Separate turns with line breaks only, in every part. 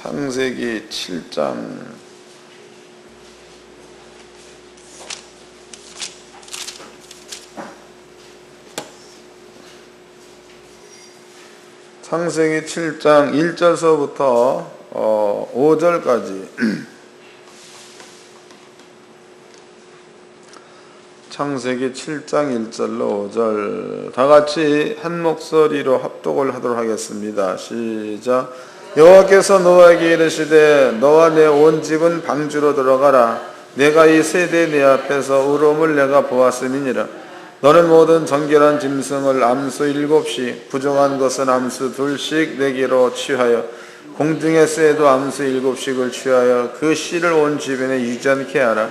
창세기 7장 창세기 7장 1절서부터 5절까지 창세기 7장 1절로 5절 다같이 한 목소리로 합독을 하도록 하겠습니다. 시작. 여호와께서 노아에게 이르시되 너와 내 온 집은 방주로 들어가라. 내가 이 세대 내 앞에서 의로움을 내가 보았음이니라. 너는 모든 정결한 짐승을 암수 7씩 부정한 것은 암수 2씩 내게로 취하여 공중의 새도 암수 7씩을 취하여 그 씨를 온 주변에 유전케 하라.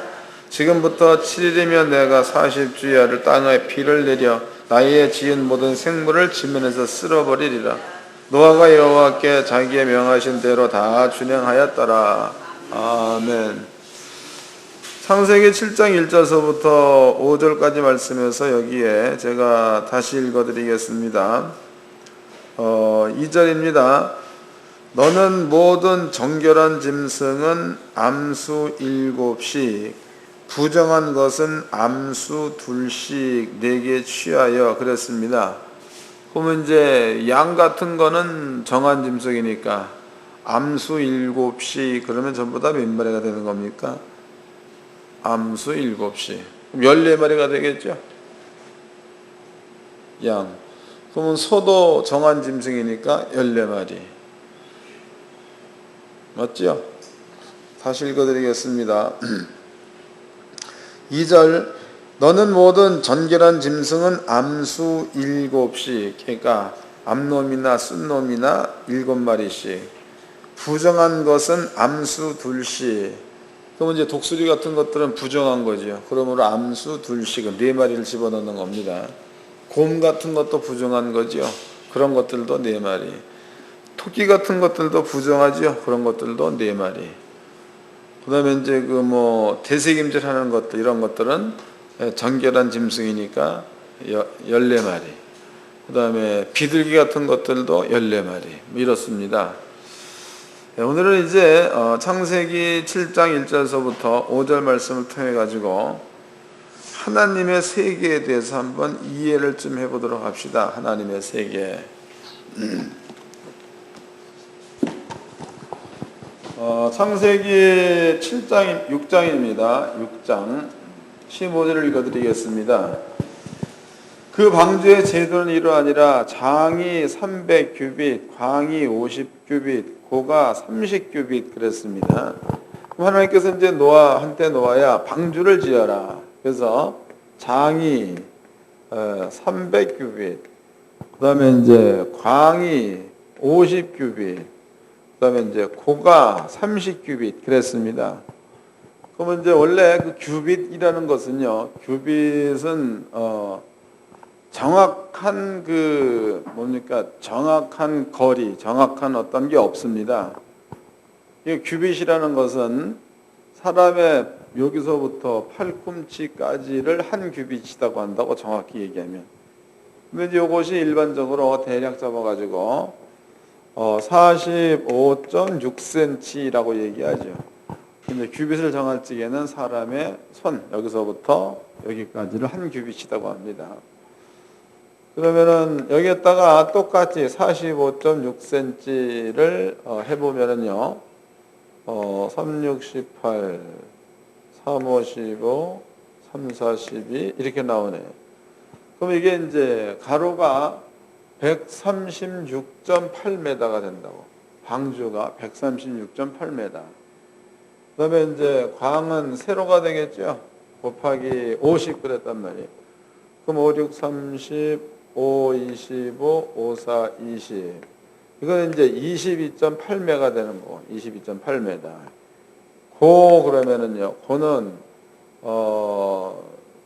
지금부터 7일이면 내가 40주야를 땅에 비를 내려 나의 지은 모든 생물을 지면에서 쓸어버리리라. 노아가 여호와께 자기의 명하신 대로 다 준행하였더라. 아멘. 창세기 7장 1절서부터 5절까지 말씀에서 여기에 제가 다시 읽어드리겠습니다. 2절입니다. 너는 모든 정결한 짐승은 암수 7씩 부정한 것은 암수 2씩 내게 취하여 그랬습니다. 그러면 이제 양 같은 거는 정한 짐승이니까 암수 7씩 그러면 전부 다 몇 마리가 되는 겁니까? 암수 7씩. 그럼 14마리가 되겠죠? 양. 그러면 소도 정한 짐승이니까 14마리. 맞죠? 다시 읽어드리겠습니다. 2절. 너는 모든 전결한 짐승은 암수 7씩. 그러니까 암놈이나 순놈이나 7마리씩. 부정한 것은 암수 2씩. 그러면 이제 독수리 같은 것들은 부정한 거죠. 그러므로 암수 2씩은 4마리를 집어넣는 겁니다. 곰 같은 것도 부정한 거죠. 그런 것들도 4마리. 토끼 같은 것들도 부정하죠. 그런 것들도 4마리. 그 다음에 이제 대세김질 하는 것들, 이런 것들은 정결한 짐승이니까 14마리. 그 다음에 비둘기 같은 것들도 14마리. 이렇습니다. 오늘은 이제 창세기 7장 1절서부터 5절 말씀을 통해 가지고 하나님의 세계에 대해서 한번 이해를 좀 해보도록 합시다. 하나님의 세계. 창세기 7장 6장입니다. 6장 15절을 읽어드리겠습니다. 그 방주의 제도는 이러하니라. 장이 300규빗, 광이 50규빗, 고가 30규빗 그랬습니다. 하나님께서 이제 노아야 방주를 지어라. 그래서 장이 300규빗, 그 다음에 이제 광이 50규빗, 그 다음에 이제 고가 30규빗 그랬습니다. 그러면 이제 원래 그 규빗이라는 것은요, 규빗은 정확한 정확한 거리, 정확한 어떤 게 없습니다. 이 규빗이라는 것은 사람의 여기서부터 팔꿈치까지를 한 규빗이라고 한다고 정확히 얘기하면. 근데 이제 이것이 일반적으로 대략 잡아가지고 45.6cm라고 얘기하죠. 근데 규빗을 정할 적에는 사람의 손, 여기서부터 여기까지를 한 규빗이라고 합니다. 그러면은 여기에다가 똑같이 45.6cm를 해보면은요, 3, 6, 18, 3, 5, 15, 3, 4, 12 이렇게 나오네요. 그럼 이게 이제 가로가 136.8m가 된다고. 방주가 136.8m. 그 다음에 이제 광은 세로가 되겠죠. 곱하기 50 그랬단 말이에요. 그럼 5, 6, 30, 5, 25, 5, 4, 20. 이거는 이제 22.8m가 되는 거고, 22.8m. 고 그러면은요, 고는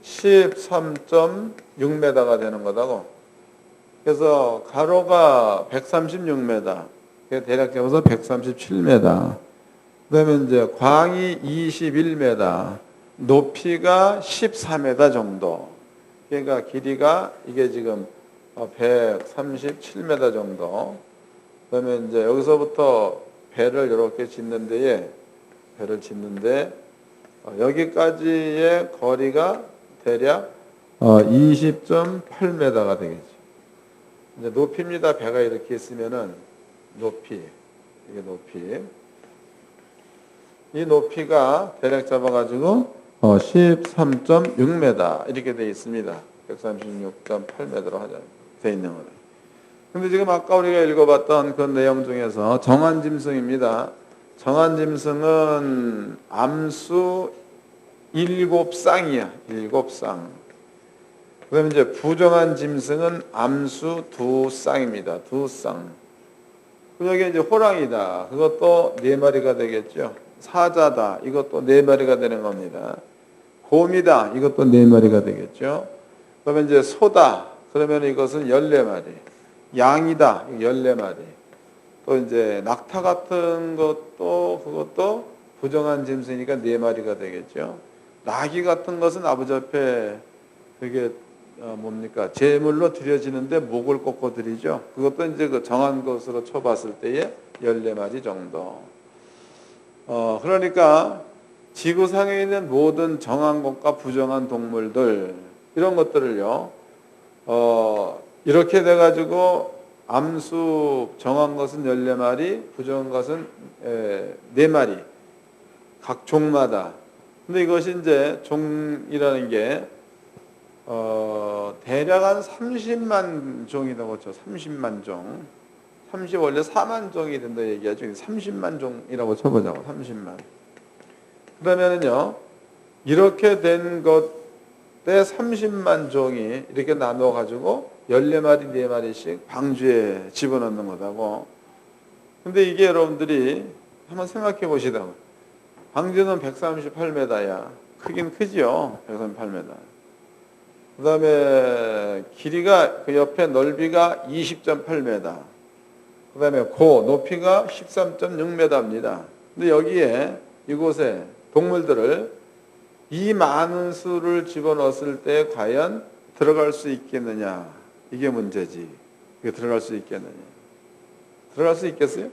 13.6m가 되는 거다고. 그래서 가로가 136m, 대략 잡아서 137m. 그다음에 이제 광이 21m, 높이가 14m 정도. 그러니까 길이가 이게 지금 137m 정도. 그다음에 이제 여기서부터 배를 이렇게 짓는 데에 배를 짓는데 여기까지의 거리가 대략 20.8m가 되겠죠. 이제 높이입니다. 배가 이렇게 있으면은 높이, 이게 높이. 이 높이가 대략 잡아가지고 13.6m 이렇게 되어 있습니다. 136.8m로 하자 되어 있는 거예요. 근데 지금 아까 우리가 읽어봤던 그 내용 중에서 정한짐승입니다. 정한짐승은 암수 7쌍이야. 7쌍. 그 다음에 이제 부정한 짐승은 암수 2쌍입니다. 2쌍. 여기 이제 호랑이다. 그것도 4마리가 되겠죠. 사자다. 이것도 4마리가 되는 겁니다. 곰이다. 이것도 4마리가 되겠죠. 그 다음에 이제 소다. 그러면 이것은 14마리. 양이다. 14마리. 또 이제 낙타 같은 그것도 부정한 짐승이니까 4마리가 되겠죠. 나귀 같은 것은 아버지 앞에 그게 뭡니까? 제물로 드려지는데 목을 꺾고 드리죠. 그것도 이제 그 정한 것으로 쳐봤을 때에 14마리 정도. 그러니까 지구상에 있는 모든 정한 것과 부정한 동물들, 이런 것들을요, 이렇게 돼가지고 암수 정한 것은 14마리, 부정한 것은 4마리. 각 종마다. 근데 이것이 이제 종이라는 게 대략 한 30만 종이라고 했죠. 30만 종. 원래 4만 종이 된다 얘기하죠. 30만 종이라고 쳐보자고. 30만. 그러면은요, 이렇게 된 것에 30만 종이 이렇게 나눠가지고 14마리, 4마리씩 방주에 집어넣는 거다고. 근데 이게 여러분들이 한번 생각해 보시다고. 방주는 138m야. 크긴 크지요. 138m. 그 다음에 길이가 그 옆에 넓이가 20.8m. 그 다음에 높이가 13.6m입니다. 근데 여기에 이곳에 동물들을 이 많은 수를 집어넣었을 때 과연 들어갈 수 있겠느냐. 이게 문제지. 이게 들어갈 수 있겠느냐. 들어갈 수 있겠어요?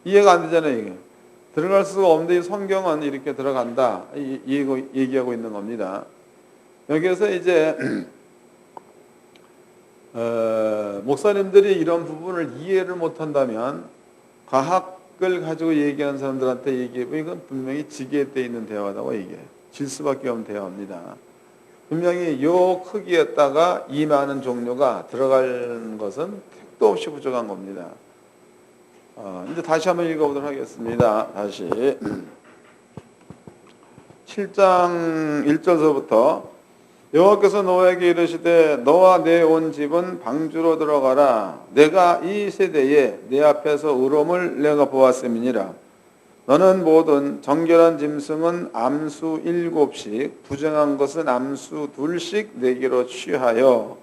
이해가 안 되잖아요, 이게. 들어갈 수가 없는데 성경은 이렇게 들어간다. 얘기하고 있는 겁니다. 여기에서 이제 목사님들이 이런 부분을 이해를 못한다면 과학을 가지고 얘기하는 사람들한테 얘기해보면 이건 분명히 지게에 떼 있는 대화라고 얘기해요. 질 수밖에 없는 대화입니다. 분명히 요 크기에다가 이 많은 종류가 들어갈 것은 택도 없이 부족한 겁니다. 이제 다시 한번 읽어보도록 하겠습니다. 다시 7장 1절서부터 여호와께서 노아에게 이르시되 너와 내 온 집은 방주로 들어가라. 내가 이 세대에 내 앞에서 의로움을 내가 보았음이니라. 너는 모든 정결한 짐승은 암수 7씩 부정한 것은 암수 2씩 내게로 취하여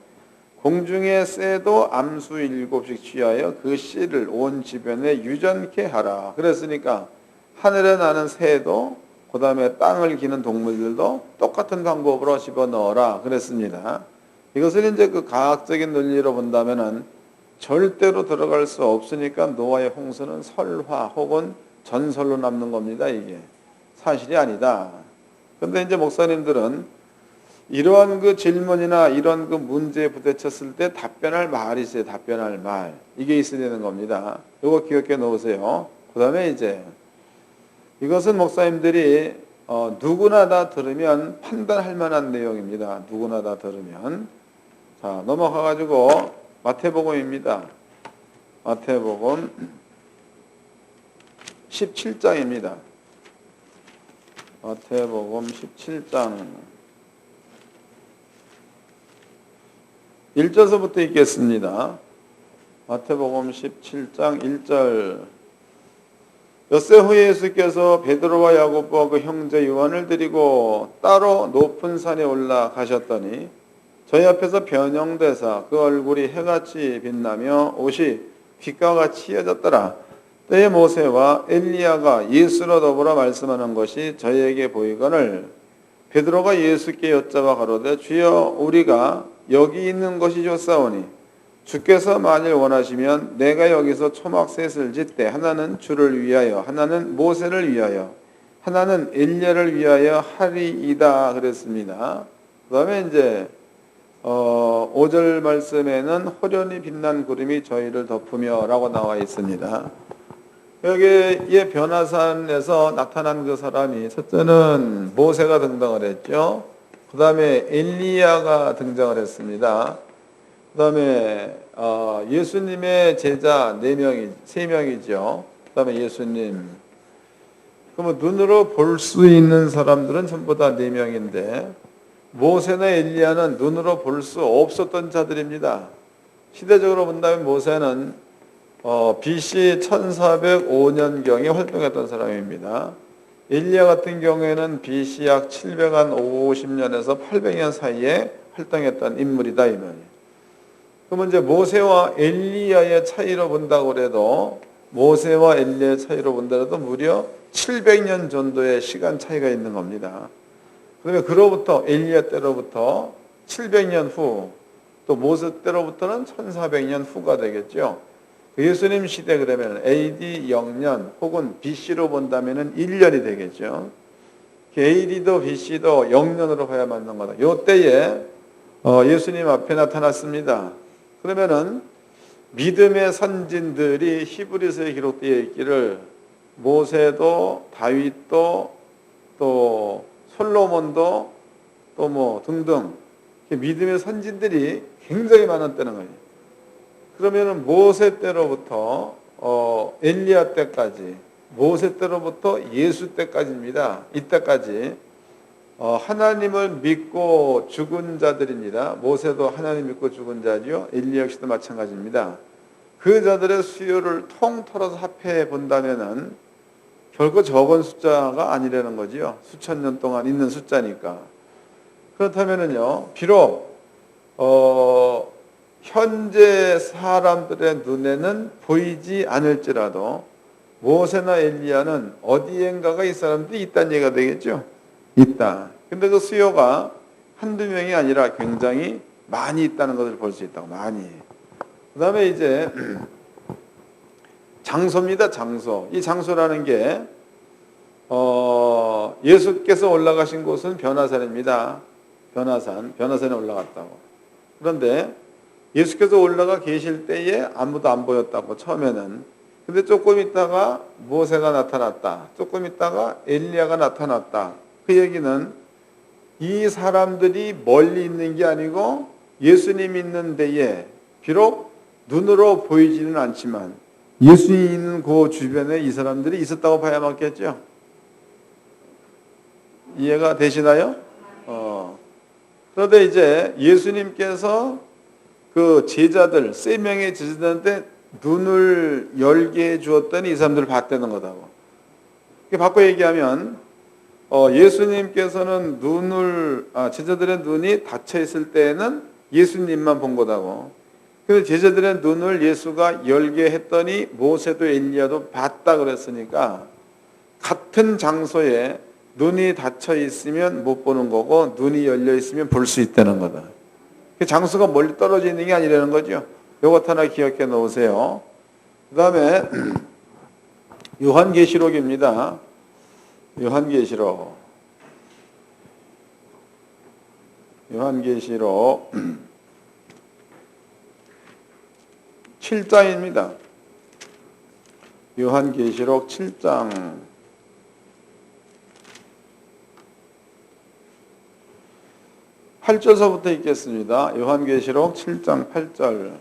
공중의 새도 암수 7씩 취하여 그 씨를 온 지변에 유전케 하라. 그랬으니까 하늘에 나는 새도 그 다음에 땅을 기는 동물들도 똑같은 방법으로 집어넣어라 그랬습니다. 이것을 이제 그 과학적인 논리로 본다면은 절대로 들어갈 수 없으니까 노아의 홍수는 설화 혹은 전설로 남는 겁니다. 이게 사실이 아니다. 그런데 이제 목사님들은 이러한 그 질문이나 이런 그 문제에 부딪혔을 때 답변할 말이 있어요. 답변할 말. 이게 있어야 되는 겁니다. 이거 기억해 놓으세요. 그 다음에 이제 이것은 목사님들이 누구나 다 들으면 판단할 만한 내용입니다. 누구나 다 들으면. 자, 넘어가가지고 마태복음입니다. 마태복음 17장입니다. 마태복음 17장 1절서부터 읽겠습니다. 마태복음 17장 1절. 엿새 후에 예수께서 베드로와 야고보와 그 형제 요한을 데리고 따로 높은 산에 올라가셨더니 저희 앞에서 변형되사 그 얼굴이 해같이 빛나며 옷이 빛과 같이 휘어졌더라. 때에 모세와 엘리야가 예수로 더불어 말씀하는 것이 저희에게 보이거늘 베드로가 예수께 여짜와 가로되 주여 우리가 여기 있는 것이 좋사오니 주께서 만일 원하시면 내가 여기서 초막셋을 짓되 하나는 주를 위하여 하나는 모세를 위하여 하나는 엘리야를 위하여 하리이다 그랬습니다. 그 다음에 이제 5절 말씀에는 호련히 빛난 구름이 저희를 덮으며 라고 나와 있습니다. 여기에 변화산에서 나타난 그 사람이 첫째는 모세가 등장을 했죠. 그 다음에 엘리야가 등장을 했습니다. 그 다음에 예수님의 제자 3명이죠. 그 다음에 예수님. 그러면 눈으로 볼 수 있는 사람들은 전부 다 4명인데 모세나 엘리야는 눈으로 볼 수 없었던 자들입니다. 시대적으로 본다면 모세는 BC 1405년경에 활동했던 사람입니다. 엘리야 같은 경우에는 BC 약 750년에서 800년 사이에 활동했던 인물이다 이 말이에요. 그러면 이제 모세와 엘리야의 차이로 본다고 해도 모세와 엘리야의 차이로 본다고 무려 700년 정도의 시간 차이가 있는 겁니다. 그러면 그로부터 엘리야 때로부터 700년 후, 또 모세 때로부터는 1400년 후가 되겠죠. 예수님 시대 그러면 AD 0년 혹은 BC로 본다면 1년이 되겠죠. AD도 BC도 0년으로 봐야 맞는 거다. 요 때에 예수님 앞에 나타났습니다. 그러면은 믿음의 선진들이 히브리서에 기록되어 있기를 모세도 다윗도 또 솔로몬도 또 뭐 등등 믿음의 선진들이 굉장히 많았다는 거예요. 그러면은 모세 때로부터 엘리야 때까지, 모세 때로부터 예수 때까지입니다. 이때까지 하나님을 믿고 죽은 자들입니다. 모세도 하나님 믿고 죽은 자죠. 엘리야 역시도 마찬가지입니다. 그 자들의 수요를 통틀어서 합해 본다면은 결코 적은 숫자가 아니라는 거지요. 수천 년 동안 있는 숫자니까. 그렇다면은요, 비록 현재 사람들의 눈에는 보이지 않을지라도 모세나 엘리야는 어디엔가가 이 사람들이 있다는 얘기가 되겠죠. 있다. 근데 그 수요가 한두 명이 아니라 굉장히 많이 있다는 것을 볼 수 있다고. 많이. 그 다음에 이제 장소입니다. 장소. 이 장소라는 게 예수께서 올라가신 곳은 변화산입니다. 변화산에 올라갔다고. 그런데 예수께서 올라가 계실 때에 아무도 안 보였다고 처음에는. 근데 조금 있다가 모세가 나타났다. 조금 있다가 엘리야가 나타났다. 그 얘기는 이 사람들이 멀리 있는 게 아니고 예수님 있는 데에 비록 눈으로 보이지는 않지만 예수님 있는 그 주변에 이 사람들이 있었다고 봐야 맞겠죠. 이해가 되시나요? 그런데 이제 예수님께서 그 제자들, 3명의 제자들한테 눈을 열게 해주었더니 이 사람들을 봤다는 거다고. 바꿔 얘기하면 예수님께서는 제자들의 눈이 닫혀 있을 때에는 예수님만 본 거다고. 그래서 제자들의 눈을 예수가 열게 했더니 모세도 엘리야도 봤다 그랬으니까 같은 장소에 눈이 닫혀 있으면 못 보는 거고 눈이 열려 있으면 볼 수 있다는 거다. 장소가 멀리 떨어져 있는 게 아니라는 거죠. 이것 하나 기억해 놓으세요. 그 다음에 요한계시록입니다. 요한계시록 7장입니다. 요한계시록 7장 8절서부터 읽겠습니다. 요한계시록 7장 8절.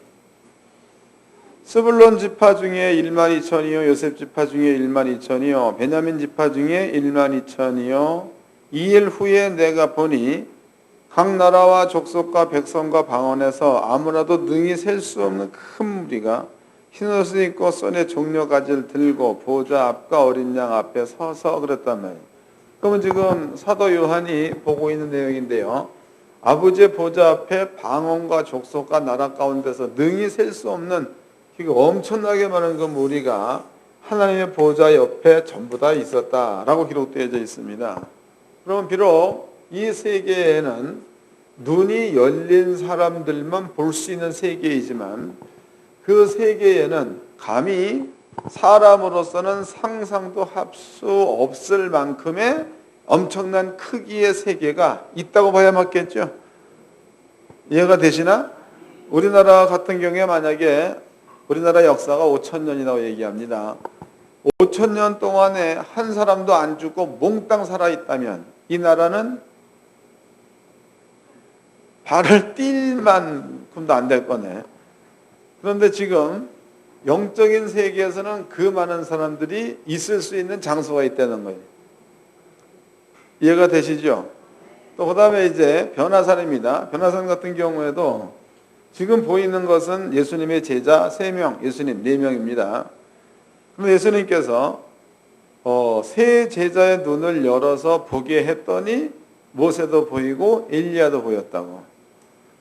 스불론 지파 중에 1만 2천이요 요셉 지파 중에 1만 2천이요 베냐민 지파 중에 1만 2천이요 2일 후에 내가 보니 각 나라와 족속과 백성과 방언에서 아무라도 능히 셀 수 없는 큰 무리가 흰옷을 입고 손에 종려가지를 들고 보좌 앞과 어린 양 앞에 서서 그랬단 말이에요. 그러면 지금 사도 요한이 보고 있는 내용인데요. 아버지의 보좌 앞에 방언과 족속과 나라 가운데서 능히 셀 수 없는 엄청나게 많은 그 무리가 하나님의 보좌 옆에 전부 다 있었다라고 기록되어져 있습니다. 그러면 비록 이 세계에는 눈이 열린 사람들만 볼 수 있는 세계이지만 그 세계에는 감히 사람으로서는 상상도 할 수 없을 만큼의 엄청난 크기의 세계가 있다고 봐야 맞겠죠. 이해가 되시나? 우리나라 같은 경우에 만약에 우리나라 역사가 5,000년이라고 얘기합니다. 5,000년 동안에 한 사람도 안 죽고 몽땅 살아있다면 이 나라는 발을 띨 만큼도 안 될 거네. 그런데 지금 영적인 세계에서는 그 많은 사람들이 있을 수 있는 장소가 있다는 거예요. 이해가 되시죠? 또 그 다음에 이제 변화산입니다. 변화산 같은 경우에도 지금 보이는 것은 예수님의 제자 3명, 예수님 4명입니다. 그런데 예수님께서 세 제자의 눈을 열어서 보게 했더니 모세도 보이고 엘리야도 보였다고.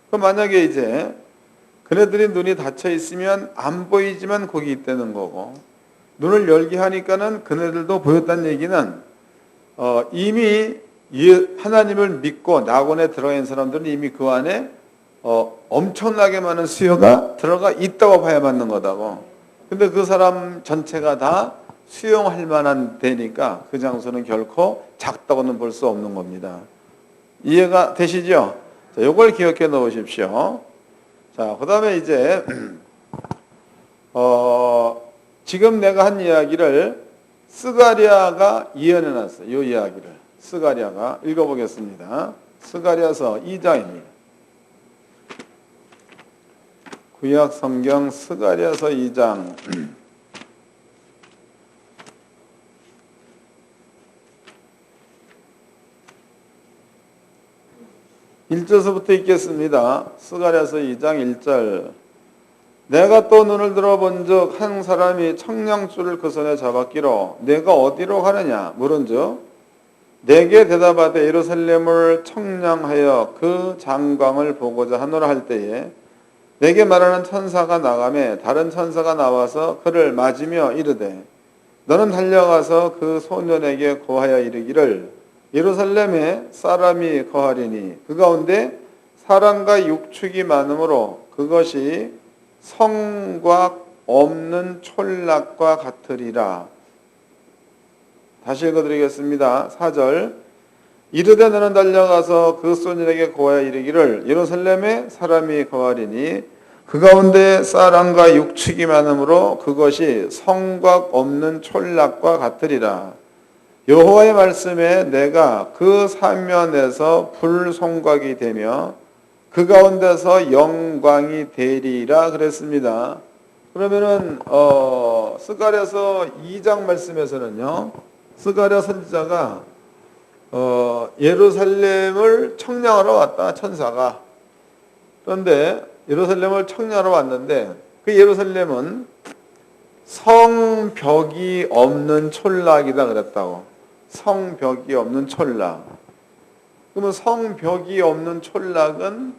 그럼 만약에 이제 그네들이 눈이 닫혀 있으면 안 보이지만 거기 있다는 거고, 눈을 열게 하니까는 그네들도 보였다는 얘기는 이미 하나님을 믿고 낙원에 들어가 있는 사람들은 이미 그 안에 엄청나게 많은 수요가 들어가 있다고 봐야 맞는 거다고. 근데 그 사람 전체가 다 수용할 만한 데니까 그 장소는 결코 작다고는 볼 수 없는 겁니다. 이해가 되시죠? 자, 요걸 기억해 놓으십시오. 자, 그 다음에 이제 지금 내가 한 이야기를 스가랴가 예언해 놨어요. 이 이야기를 스가랴가 읽어보겠습니다. 스가랴서 2장입니다. 구약 성경 스가랴서 2장 1절서부터 읽겠습니다. 스가랴서 2장 1절. 내가 또 눈을 들어본즉 한 사람이 청량줄을 그 손에 잡았기로 내가 어디로 가느냐 물은즉 내게 대답하되 예루살렘을 청량하여 그 장광을 보고자 하노라 할 때에 내게 말하는 천사가 나가매 다른 천사가 나와서 그를 맞으며 이르되 너는 달려가서 그 소년에게 고하여 이르기를 예루살렘에 사람이 거하리니 그 가운데 사람과 육축이 많으므로 그것이 성곽 없는 촌락과 같으리라. 다시 읽어드리겠습니다. 4절. 이르되 너는 달려가서 그 소년에게 고하여 이르기를 예루살렘에 사람이 거하리니 그 가운데 사람과 육축이 많으므로 그것이 성곽 없는 촌락과 같으리라. 여호와의 말씀에 내가 그 사면에서 불송곽이 되며 그 가운데서 영광이 되리라 그랬습니다. 그러면은 스가랴서 2장 말씀에서는요, 스가랴 선지자가 예루살렘을 청량하러 왔다, 천사가. 그런데 예루살렘을 청량하러 왔는데 그 예루살렘은 성벽이 없는 촌락이다 그랬다고. 성벽이 없는 촌락. 그러면 성벽이 없는 촌락은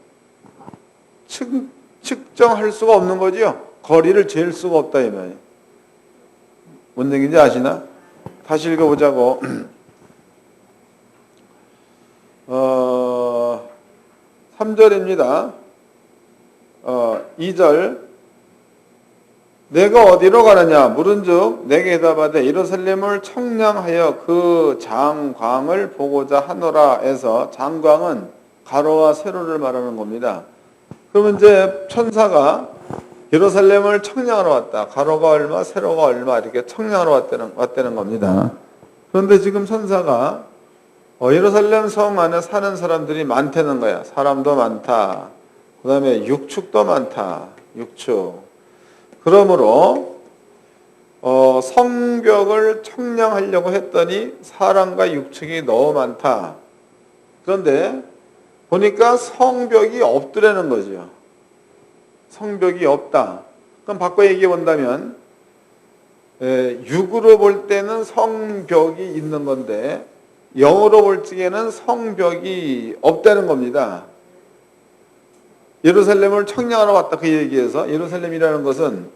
측정할 수가 없는 거죠. 거리를 잴 수가 없다 이 말이에요. 뭔 얘기인지 아시나? 다시 읽어보자고. 3절입니다. 2절. 내가 어디로 가느냐 물은즉 내게 대답하되 예루살렘을 청량하여 그 장광을 보고자 하노라 해서 장광은 가로와 세로를 말하는 겁니다. 그러면 이제 천사가 예루살렘을 청량하러 왔다. 가로가 얼마, 세로가 얼마 이렇게 청량하러 왔다는 겁니다. 그런데 지금 천사가 예루살렘 성 안에 사는 사람들이 많다는 거야. 사람도 많다. 그 다음에 육축도 많다. 육축. 그러므로 성벽을 청량하려고 했더니 사람과 육축이 너무 많다. 그런데 보니까 성벽이 없더라는 거죠. 성벽이 없다. 그럼 바꿔 얘기해 본다면 육으로 볼 때는 성벽이 있는 건데 영으로 볼 적에는 성벽이 없다는 겁니다. 예루살렘을 청량하러 왔다 그 얘기에서 예루살렘이라는 것은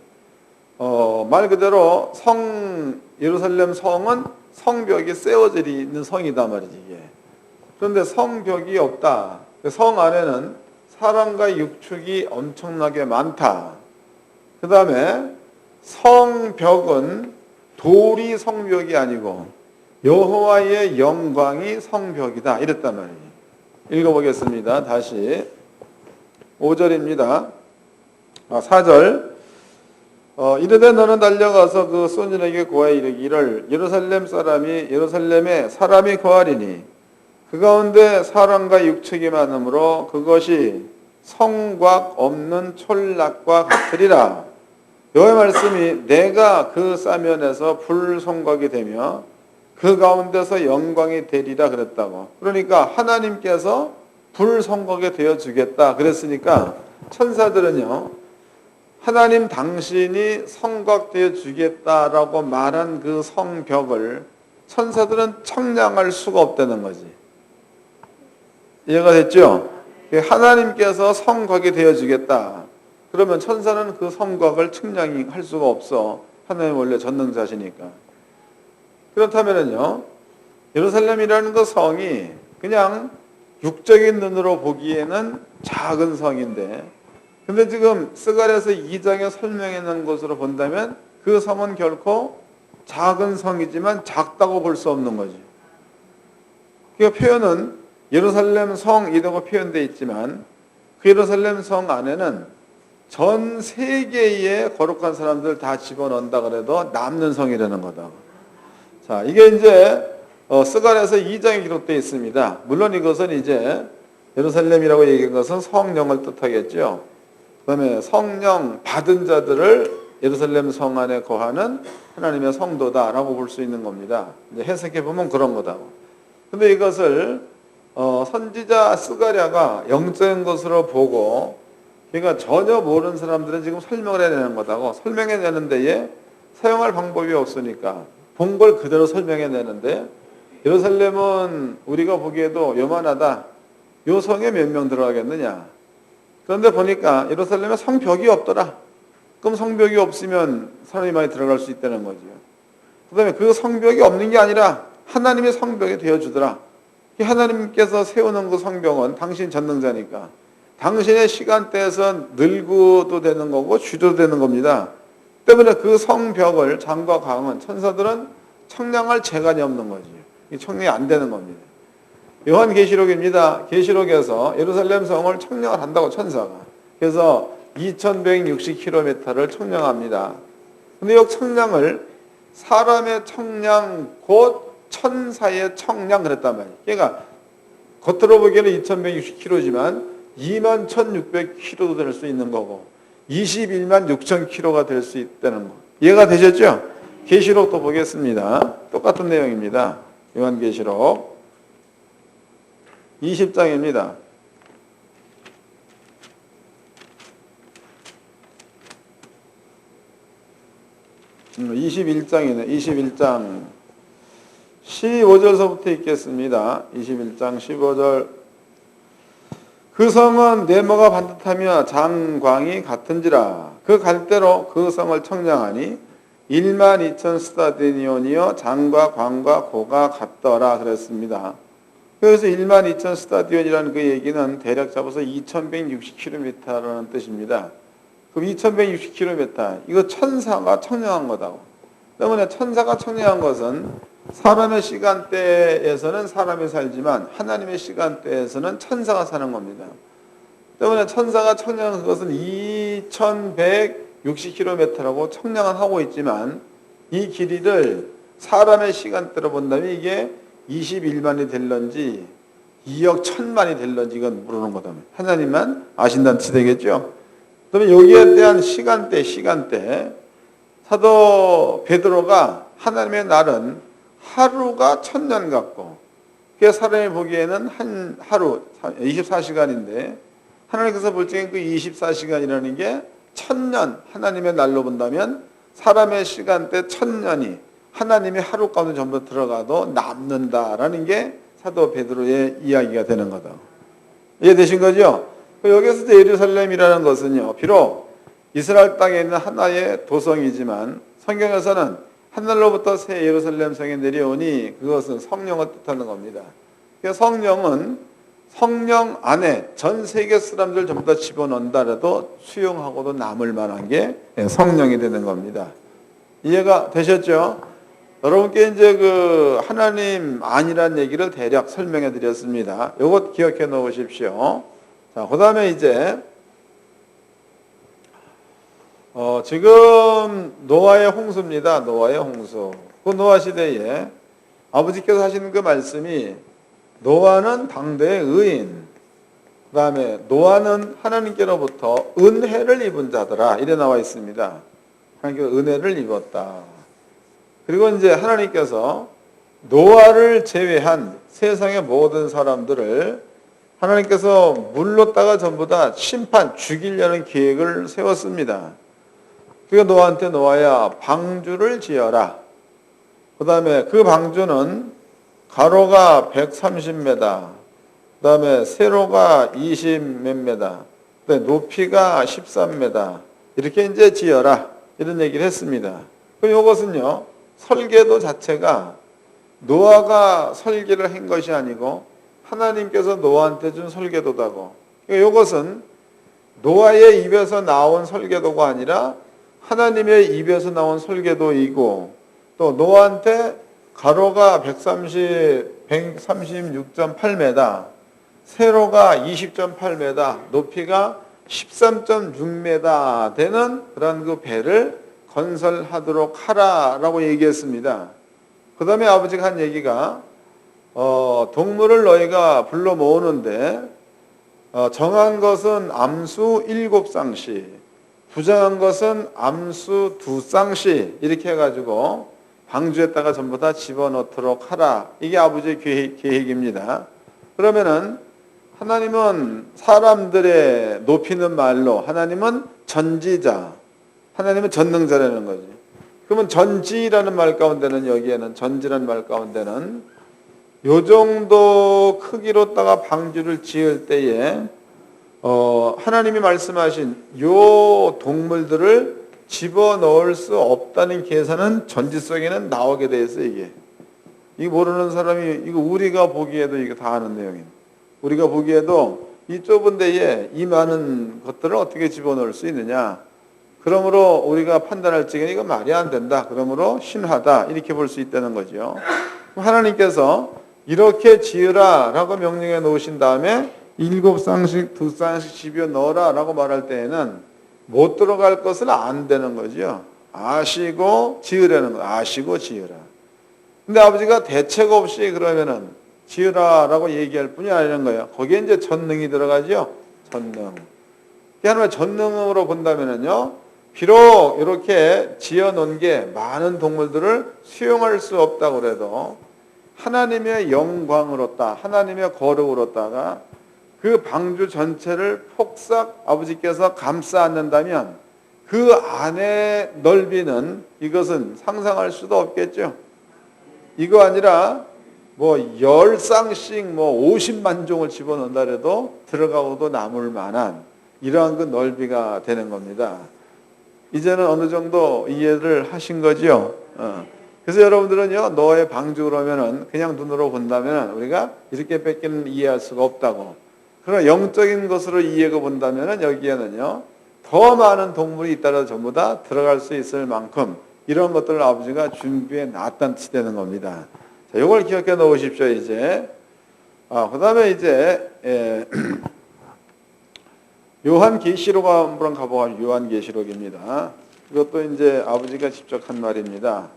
말 그대로 예루살렘 성은 성벽이 세워져 있는 성이다 말이지 이게. 그런데 성벽이 없다. 성 안에는 사람과 육축이 엄청나게 많다. 그 다음에 성벽은 돌이 성벽이 아니고 여호와의 영광이 성벽이다. 이랬단 말이에요. 읽어보겠습니다. 다시 5절입니다. 4절. 이르되 너는 달려가서 그 소년에게 고하여 이르기를 예루살렘에 사람이 거하리니 그 가운데 사람과 육축이 많으므로 그것이 성곽 없는 촌락과 같으리라. 여호와의 말씀이 내가 그 사면에서 불성곽이 되며 그 가운데서 영광이 되리라 그랬다고. 그러니까 하나님께서 불성곽이 되어주겠다 그랬으니까 천사들은요, 하나님 당신이 성곽되어 주겠다라고 말한 그 성벽을 천사들은 청량할 수가 없다는 거지. 이해가 됐죠? 하나님께서 성곽이 되어 주겠다. 그러면 천사는 그 성곽을 측량할 수가 없어. 하나님 원래 전능자시니까. 그렇다면요, 예루살렘이라는 그 성이 그냥 육적인 눈으로 보기에는 작은 성인데, 근데 지금 스가랴서 2장에 설명해 놓은 것으로 본다면 그 성은 결코 작은 성이지만 작다고 볼 수 없는 거지. 그 표현은 예루살렘 성이라고 표현되어 있지만 그 예루살렘 성 안에는 전 세계의 거룩한 사람들 다 집어넣는다 그래도 남는 성이라는 거다. 자, 이게 이제 스가랴서 2장에 기록되어 있습니다. 물론 이것은 이제 예루살렘이라고 얘기한 것은 성령을 뜻하겠죠. 그 다음에 성령 받은 자들을 예루살렘 성 안에 거하는 하나님의 성도다라고 볼 수 있는 겁니다. 이제 해석해 보면 그런 거다고. 근데 이것을 선지자 스가랴가 영적인 것으로 보고, 그러니까 전혀 모르는 사람들은 지금 설명을 해내는 거다고. 설명해내는 데에 사용할 방법이 없으니까 본 걸 그대로 설명해내는데, 예루살렘은 우리가 보기에도 요만하다. 요 성에 몇 명 들어가겠느냐. 그런데 보니까 예루살렘에 성벽이 없더라. 그럼 성벽이 없으면 사람이 많이 들어갈 수 있다는 거죠. 그 다음에 그 성벽이 없는 게 아니라 하나님의 성벽이 되어주더라. 하나님께서 세우는 그 성벽은 당신 전능자니까 당신의 시간대에서 늙어도 되는 거고 죽어도 되는 겁니다. 때문에 그 성벽을 장과 강은 천사들은 청량할 재간이 없는 거지. 청량이 안 되는 겁니다. 요한계시록입니다. 계시록에서 예루살렘 성을 청량을 한다고 천사가. 그래서 2160km를 청량합니다. 근데 이 청량을 사람의 청량 곧 천사의 청량 그랬단 말이에요. 그러니까 겉으로 보기에는 2160km지만 21,600km도 될 수 있는 거고 21만 6,000km가 될 수 있다는 거. 이해가 되셨죠? 계시록도 보겠습니다. 똑같은 내용입니다. 요한계시록 20장입니다. 21장이네. 21장 15절서부터 읽겠습니다. 21장 15절. 그 성은 네모가 반듯하며 장광이 같은지라 그 갈대로 그 성을 청량하니 12,000 스타디온이요 장과 광과 고가 같더라 그랬습니다. 그래서 12,000 스타디온이라는 그 얘기는 대략 잡아서 2160km라는 뜻입니다. 그럼 2160km, 이거 천사가 청량한 거다고. 때문에 천사가 청량한 것은 사람의 시간대에서는 사람이 살지만 하나님의 시간대에서는 천사가 사는 겁니다. 때문에 천사가 청량한 것은 2160km라고 청량은 하고 있지만 이 길이를 사람의 시간대로 본다면 이게 21만이 될런지 2억 1000만이 될런지 이건 모르는 거다. 하나님만 아신다는 뜻이 되겠죠. 그러면 여기에 대한 시간대 사도 베드로가 하나님의 날은 하루가 1000년 같고 그게 사람이 보기에는 한 하루 24시간인데 하나님께서 볼 적엔 그 24시간이라는 게 1000년 하나님의 날로 본다면 사람의 시간대 1000년이 하나님의 하루 가운데 전부 들어가도 남는다라는 게 사도 베드로의 이야기가 되는 거다. 이해되신 거죠? 여기서 예루살렘이라는 것은요, 비록 이스라엘 땅에 있는 하나의 도성이지만 성경에서는 하늘로부터 새 예루살렘 성에 내려오니 그것은 성령을 뜻하는 겁니다. 성령은 성령 안에 전 세계 사람들 전부 다 집어넣는다 해도 수용하고도 남을 만한 게 성령이 되는 겁니다. 이해가 되셨죠? 여러분께 이제 그 하나님 아니란 얘기를 대략 설명해 드렸습니다. 이것 기억해 놓으십시오. 자, 그 다음에 이제 지금 노아의 홍수입니다. 노아의 홍수. 그 노아 시대에 아버지께서 하시는 그 말씀이 노아는 당대의 의인, 그 다음에 노아는 하나님께로부터 은혜를 입은 자더라, 이래 나와 있습니다. 하나님께서 은혜를 입었다. 그리고 이제 하나님께서 노아를 제외한 세상의 모든 사람들을 하나님께서 물로다가 전부 다 심판, 죽이려는 계획을 세웠습니다. 그러니까 노아한테 노아야 방주를 지어라. 그 다음에 그 방주는 가로가 130m, 그 다음에 세로가 20 몇 m, 높이가 13m, 이렇게 이제 지어라, 이런 얘기를 했습니다. 그럼 이것은요, 설계도 자체가 노아가 설계를 한 것이 아니고 하나님께서 노아한테 준 설계도다고. 그러니까 이것은 노아의 입에서 나온 설계도가 아니라 하나님의 입에서 나온 설계도이고, 또 노아한테 가로가 136.8m, 세로가 20.8m, 높이가 13.6m 되는 그런 그 배를 건설하도록 하라라고 얘기했습니다. 그 다음에 아버지가 한 얘기가 동물을 너희가 불러 모으는데 정한 것은 암수 7쌍씩, 부정한 것은 암수 2쌍씩, 이렇게 해가지고 방주에다가 전부 다 집어넣도록 하라. 이게 아버지의 계획입니다. 그러면은 하나님은 사람들의 높이는 말로, 하나님은 전지자, 하나님은 전능자라는 거지. 그러면 전지라는 말 가운데는, 여기에는 전지라는 말 가운데는 요 정도 크기로다가 방주를 지을 때에 하나님이 말씀하신 요 동물들을 집어넣을 수 없다는 계산은 전지 속에는 나오게 돼 있어요. 이게 모르는 사람이, 이거 우리가 보기에도 이거 다 아는 내용이에요. 우리가 보기에도 이 좁은 데에 이 많은 것들을 어떻게 집어넣을 수 있느냐, 그러므로 우리가 판단할 적에는 이거 말이 안 된다, 그러므로 신하다, 이렇게 볼 수 있다는 거죠. 하나님께서 이렇게 지으라 라고 명령해 놓으신 다음에 7쌍씩 2쌍씩 집어 넣어라 라고 말할 때에는 못 들어갈 것은 안 되는 거죠. 아시고 지으라는 거. 아시고 지으라. 근데 아버지가 대책 없이 그러면은 지으라라고 얘기할 뿐이 아니라는 거예요. 거기에 이제 전능이 들어가죠. 전능. 하나님의 전능으로 본다면은요, 비록 이렇게 지어놓은 게 많은 동물들을 수용할 수 없다고 그래도 하나님의 영광으로다, 하나님의 거룩으로다가 그 방주 전체를 폭삭 아버지께서 감싸 안는다면 그 안의 넓이는 이것은 상상할 수도 없겠죠. 이거 아니라 뭐 10쌍씩 50만 종을 집어넣는다 해도 들어가고도 남을 만한 이러한 그 넓이가 되는 겁니다. 이제는 어느 정도 이해를 하신 거죠. 그래서 여러분들은요, 노아의 방주 그러면은 그냥 눈으로 본다면 우리가 이렇게 뺏기는 이해할 수가 없다고. 그러나 영적인 것으로 이해가 본다면 여기에는요, 더 많은 동물이 있다라 전부 다 들어갈 수 있을 만큼 이런 것들을 아버지가 준비해 놨다는 뜻이 되는 겁니다. 자, 이걸 기억해 놓으십시오. 이제 그 다음에 이제 요한계시록 한번 가보면 요한계시록입니다. 이것도 이제 아버지가 직접 한 말입니다.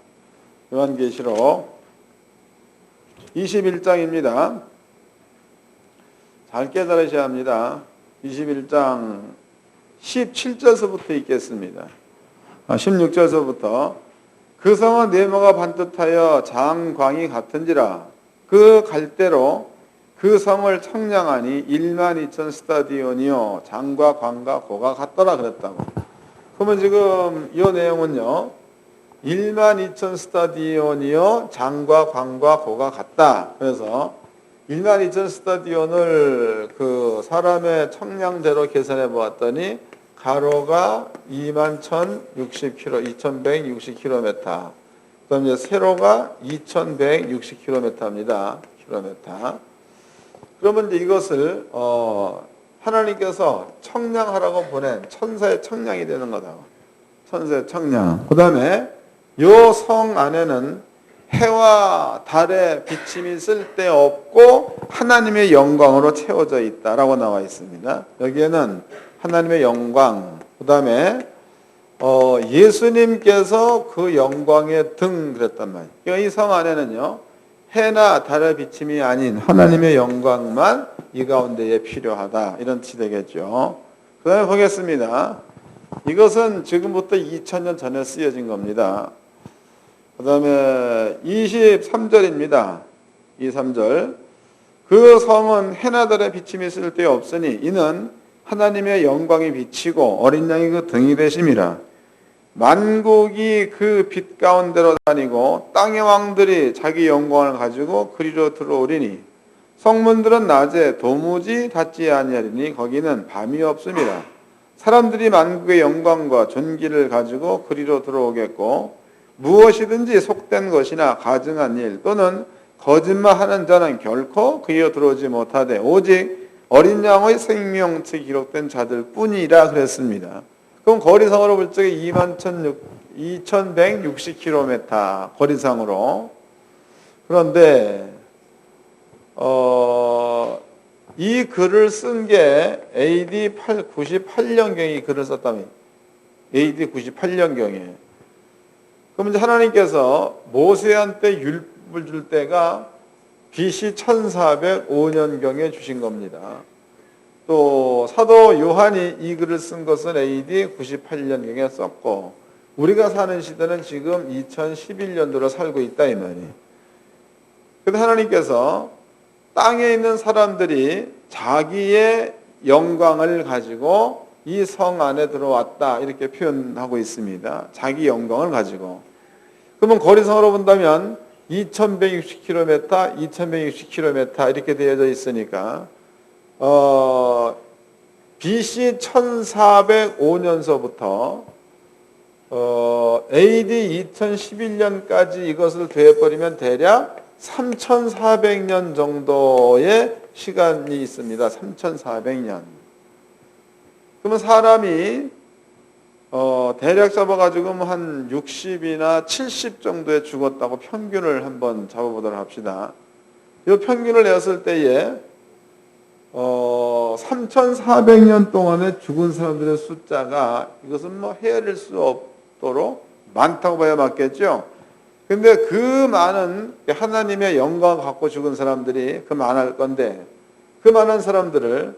요한계시록 21장입니다. 잘 깨달으셔야 합니다. 21장 17절서부터 읽겠습니다. 16절서부터 그 성은 네모가 반듯하여 장광이 같은지라 그 갈대로 그 성을 청량하니 12,000 스타디온이요 장과 광과 고가 같더라 그랬다고. 그러면 지금 이 내용은요, 12,000 스타디온이요 장과 광과 고가 같다. 그래서 12,000 스타디온을 그 사람의 청량대로 계산해 보았더니 가로가 21,060km, 2,160km. 그다음에 세로가 2,160km입니다. 킬로미터. 그러면 이제 이것을 하나님께서 청량하라고 보낸 천사의 청량이 되는 거다. 천사의 청량. 그 다음에 요 성 안에는 해와 달의 비침이 쓸데없고 하나님의 영광으로 채워져 있다라고 나와 있습니다. 여기에는 하나님의 영광, 그 다음에 예수님께서 그 영광의 등 그랬단 말이에요. 그러니까 이 성 안에는요, 해나 달의 비침이 아닌 하나님의 영광만 이 가운데에 필요하다. 이런 뜻이 되겠죠. 그 다음에 보겠습니다. 이것은 지금부터 2000년 전에 쓰여진 겁니다. 그 다음에 23절입니다. 23절. 그 성은 해나 달의 비침이 쓸데없으니 이는 하나님의 영광이 비치고 어린 양이 그 등이 되심이라. 만국이 그 빛 가운데로 다니고 땅의 왕들이 자기 영광을 가지고 그리로 들어오리니 성문들은 낮에 도무지 닫지 아니하리니 거기는 밤이 없음이라. 사람들이 만국의 영광과 존귀를 가지고 그리로 들어오겠고 무엇이든지 속된 것이나 가증한 일 또는 거짓말하는 자는 결코 그리로 들어오지 못하되 오직 어린 양의 생명책이 기록된 자들 뿐이라 그랬습니다. 그럼 거리상으로 볼 적에 2160km 거리상으로. 그런데 이 글을 쓴 게 AD 98년경에 이 글을 썼다며. AD 98년경에. 그럼 이제 하나님께서 모세한테 율법을 줄 때가 BC 1405년경에 주신 겁니다. 또 사도 요한이 이 글을 쓴 것은 AD 98년경에 썼고 우리가 사는 시대는 지금 2011년도로 살고 있다 이 말이에요. 그런데 하나님께서 땅에 있는 사람들이 자기의 영광을 가지고 이 성 안에 들어왔다 이렇게 표현하고 있습니다. 자기 영광을 가지고. 그러면 거리상으로 본다면 2160km, 2160km 이렇게 되어져 있으니까 BC 1405년서부터 AD 2011년까지 이것을 더해버리면 대략 3400년 정도의 시간이 있습니다. 3400년. 그러면 사람이 대략 잡아가지고 한 60이나 70 정도에 죽었다고 평균을 한번 잡아보도록 합시다. 이 평균을 내었을 때에 3400년 동안에 죽은 사람들의 숫자가 이것은 뭐 헤아릴 수 없도록 많다고 봐야 맞겠죠. 근데 그 많은 하나님의 영광을 갖고 죽은 사람들이 그 많을 건데 그 많은 사람들의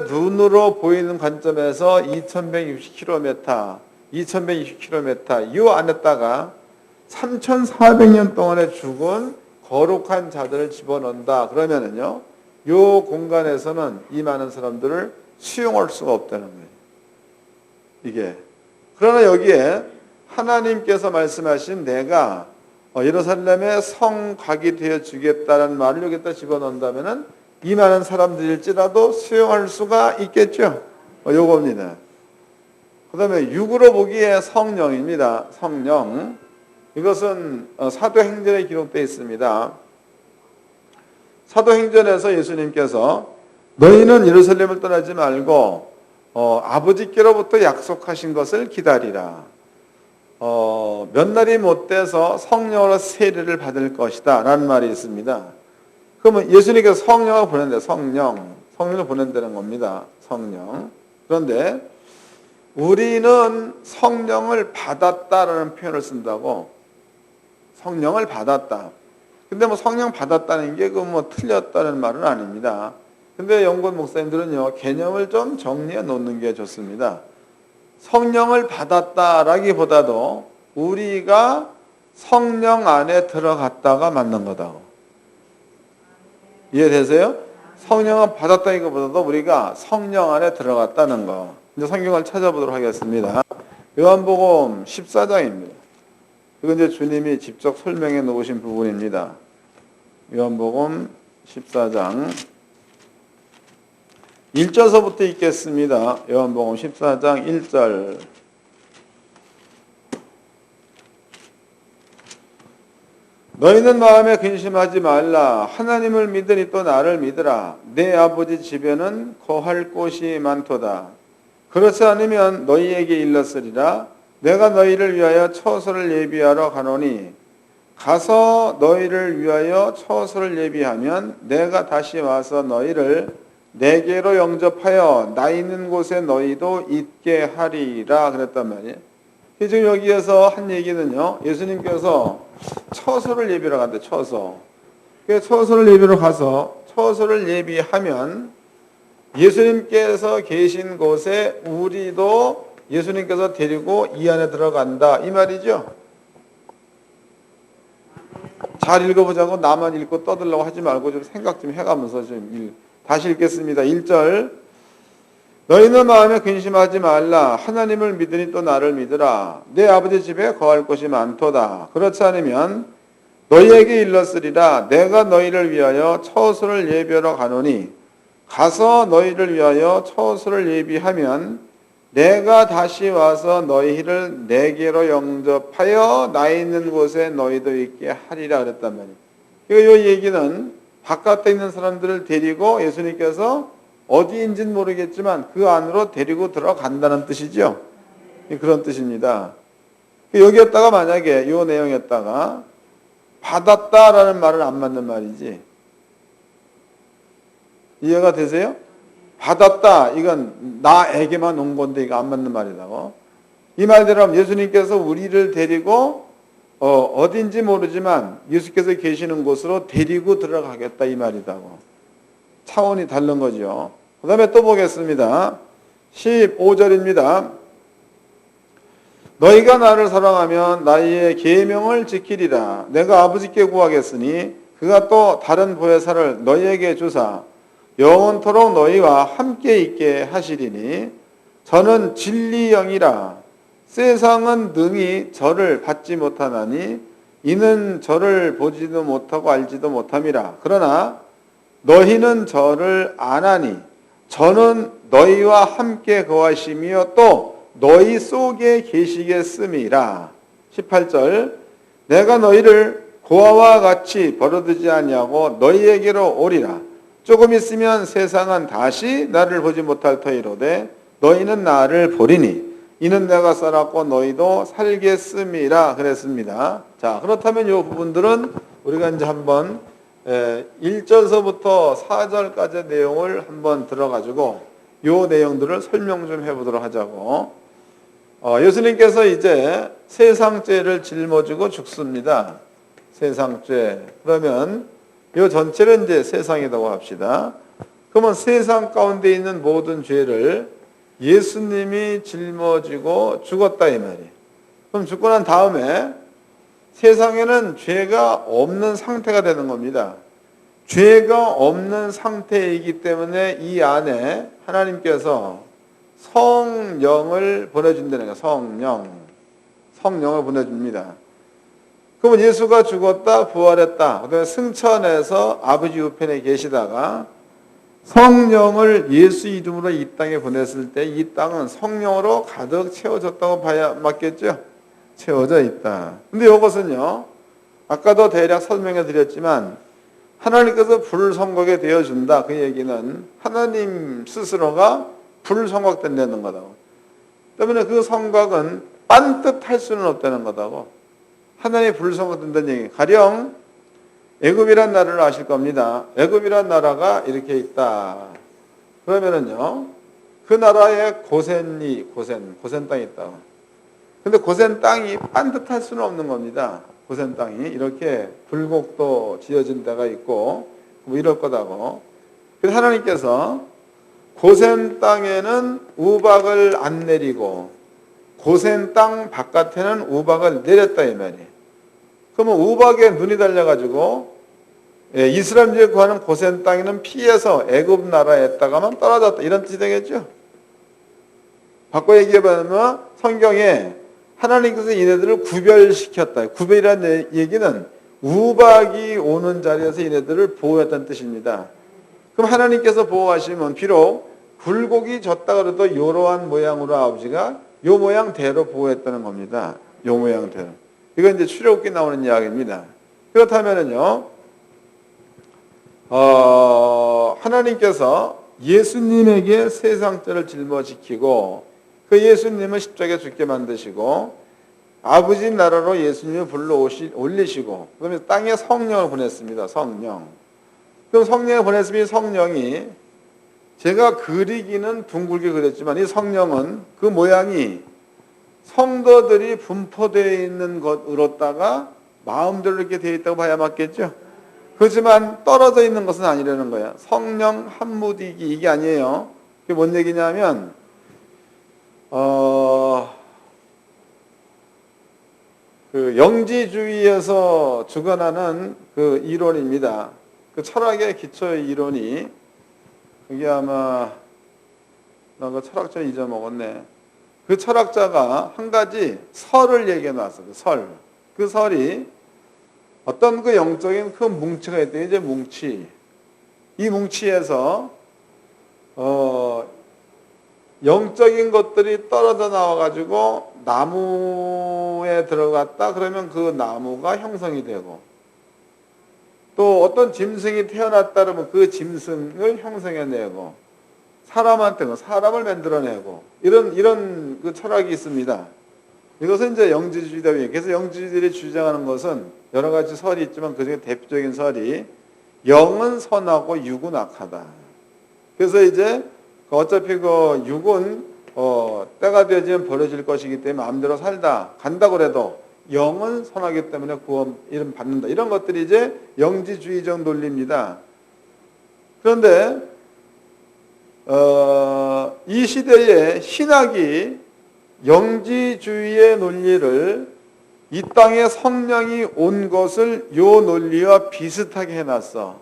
눈으로 보이는 관점에서 2160km, 2160km 이 안에다가 3400년 동안에 죽은 거룩한 자들을 집어넣는다. 그러면은요, 이 공간에서는 이 많은 사람들을 수용할 수가 없다는 거예요. 이게. 그러나 여기에 하나님께서 말씀하신 내가 예루살렘에 성곽이 되어 주겠다는 말을 여기다 집어넣는다면은 이 많은 사람들일지라도 수용할 수가 있겠죠. 요겁니다. 그 다음에 6으로 보기에 성령입니다. 성령. 이것은 사도행전에 기록되어 있습니다. 사도행전에서 예수님께서 너희는 예루살렘을 떠나지 말고 아버지께로부터 약속하신 것을 기다리라. 몇 날이 못 돼서 성령으로 세례를 받을 것이다 라는 말이 있습니다. 그러면 예수님께서 성령을 보낸대. 성령을 보낸다는 겁니다. 성령. 그런데 우리는 성령을 받았다라는 표현을 쓴다고. 성령을 받았다. 근데 뭐 성령 받았다는 게 그 뭐 틀렸다는 말은 아닙니다. 근데 영권 목사님들은요, 개념을 좀 정리해 놓는 게 좋습니다. 성령을 받았다라기보다도 우리가 성령 안에 들어갔다가 맞는 거다고. 이해되세요? 성령을 받았다기보다도 우리가 성령 안에 들어갔다는 거. 이제 성경을 찾아보도록 하겠습니다. 요한복음 14장입니다. 이건 이제 주님이 직접 설명해 놓으신 부분입니다. 요한복음 14장 1절서부터 읽겠습니다. 요한복음 14장 1절. 너희는 마음에 근심하지 말라. 하나님을 믿으니 또 나를 믿으라. 내 아버지 집에는 거할 곳이 많도다. 그렇지 않으면 너희에게 일렀으리라. 내가 너희를 위하여 처소를 예비하러 가노니 가서 너희를 위하여 처소를 예비하면 내가 다시 와서 너희를 내게로 영접하여 나 있는 곳에 너희도 있게 하리라 그랬단 말이에요. 지금 여기에서 한 얘기는요, 예수님께서 처소를 예비하러 간대. 처소. 처소를 예비하러 가서 처소를 예비하면 예수님께서 계신 곳에 우리도 예수님께서 데리고 이 안에 들어간다 이 말이죠. 잘 읽어보자고 나만 읽고 떠들려고 하지 말고 좀 생각 좀 해가면서 좀 다시 읽겠습니다. 1절 너희는 마음에 근심하지 말라. 하나님을 믿으니 또 나를 믿으라. 내 아버지 집에 거할 곳이 많도다. 그렇지 않으면 너희에게 일렀으리라. 내가 너희를 위하여 처소를 예비하러 가노니 가서 너희를 위하여 처소를 예비하면 내가 다시 와서 너희를 내게로 영접하여 나 있는 곳에 너희도 있게 하리라 그랬단 말이에요. 그러니까 이 얘기는 바깥에 있는 사람들을 데리고 예수님께서 어디인지는 모르겠지만 그 안으로 데리고 들어간다는 뜻이죠. 그런 뜻입니다. 여기였다가 만약에 이 내용이었다가 받았다라는 말은 안 맞는 말이지. 이해가 되세요? 받았다. 이건 나에게만 온 건데 이거 안 맞는 말이라고. 이 말대로 하면 예수님께서 우리를 데리고 어딘지 모르지만 예수께서 계시는 곳으로 데리고 들어가겠다 이 말이라고. 차원이 다른 거죠. 그 다음에 또 보겠습니다. 15절입니다. 너희가 나를 사랑하면 나의 계명을 지키리라. 내가 아버지께 구하겠으니 그가 또 다른 보혜사를 너희에게 주사 영원토록 너희와 함께 있게 하시리니 저는 진리영이라. 세상은 능히 저를 받지 못하나니 이는 저를 보지도 못하고 알지도 못함이라. 그러나 너희는 저를 아나니 저는 너희와 함께 거하시며 또 너희 속에 계시겠음이라. 18절 내가 너희를 고아와 같이 버려두지 아니하고 너희에게로 오리라. 조금 있으면 세상은 다시 나를 보지 못할 터이로되 너희는 나를 보리니 이는 내가 살았고 너희도 살겠음이라 그랬습니다. 자, 그렇다면 이 부분들은 우리가 이제 한번 1절서부터 4절까지의 내용을 한번 들어가지고 이 내용들을 설명 좀 해보도록 하자고. 예수님께서 이제 세상죄를 짊어지고 죽습니다. 세상죄. 그러면 이 전체를 이제 세상이라고 합시다. 그러면 세상 가운데 있는 모든 죄를 예수님이 짊어지고 죽었다 이 말이에요. 그럼 죽고 난 다음에 세상에는 죄가 없는 상태가 되는 겁니다. 죄가 없는 상태이기 때문에 이 안에 하나님께서 성령을 보내준다는 거예요. 성령을 보내줍니다. 그러면 예수가 죽었다 부활했다. 그다음에 승천해서 아버지 우편에 계시다가 성령을 예수 이름으로 이 땅에 보냈을 때 이 땅은 성령으로 가득 채워졌다고 봐야 맞겠죠? 채워져 있다. 근데 이것은요, 아까도 대략 설명해 드렸지만 하나님께서 불성각이 되어준다. 그 얘기는 하나님 스스로가 불성각된다는 거다고. 때문에 그 성각은 빤듯할 수는 없다는 거다고. 하나님이 불성각된다는 얘기. 가령 애굽이란 나라를 아실 겁니다. 애굽이란 나라가 이렇게 있다. 그러면은요, 그 나라에 고센 땅이 있다. 근데 고센 땅이 빤듯할 수는 없는 겁니다. 고센 땅이 이렇게 굴곡도 지어진 데가 있고 뭐 이럴 거다고. 그래서 하나님께서 고센 땅에는 우박을 안 내리고 고센 땅 바깥에는 우박을 내렸다 이 말이에요. 그러면 우박에 눈이 달려가지고 이스라엘들이 구하는 고센 땅에는 피해서 애굽 나라에다가만 떨어졌다 이런 뜻이 되겠죠. 바꿔 얘기해보면 성경에 하나님께서 얘네들을 구별시켰다. 구별이라는 얘기는 우박이 오는 자리에서 얘네들을 보호했다는 뜻입니다. 그럼 하나님께서 보호하시면 비록 굴곡이 졌다 그래도 이러한 모양으로 아버지가 요 모양대로 보호했다는 겁니다. 요 모양대로. 이건 이제 출애굽기 나오는 이야기입니다. 그렇다면은요, 하나님께서 예수님에게 세상죄를 짊어지시고 그 예수님을 십자가에 죽게 만드시고 아버지 나라로 예수님을 불러 올리시고 그다음에 땅에 성령을 보냈습니다. 성령. 그럼 성령을 보냈으면 성령이 제가 그리기는 둥글게 그렸지만 이 성령은 그 모양이 성도들이 분포되어 있는 것으로다가 마음대로 이렇게 되어 있다고 봐야 맞겠죠? 그렇지만 떨어져 있는 것은 아니라는 거야. 성령 한무디기 이게 아니에요. 그게 뭔 얘기냐면 그 영지주의에서 주관하는 그 이론입니다. 그 철학의 기초의 이론이 그게 아마 나 그 철학자 잊어먹었네. 그 철학자가 한 가지 설을 얘기해 놨어. 그 설. 그 설이 어떤 그 영적인 큰 뭉치가 있대. 이제 뭉치. 이 뭉치에서 영적인 것들이 떨어져 나와가지고 나무에 들어갔다. 그러면 그 나무가 형성이 되고 또 어떤 짐승이 태어났다 그러면 그 짐승을 형성해내고 사람한테 사람을 만들어내고 이런 그 철학이 있습니다. 이것은 이제 영지주의다. 그래서 영지주의들이 주장하는 것은 여러 가지 설이 있지만 그중에 대표적인 설이 영은 선하고 육은 악하다. 그래서 이제 어차피 그 육은 때가 되어지면 버려질 것이기 때문에 마음대로 살다 간다고 해도 영은 선하기 때문에 구원 이름 받는다. 이런 것들이 이제 영지주의적 논리입니다. 그런데 이 시대에 신학이 영지주의의 논리를 이 땅에 성령이 온 것을 요 논리와 비슷하게 해놨어.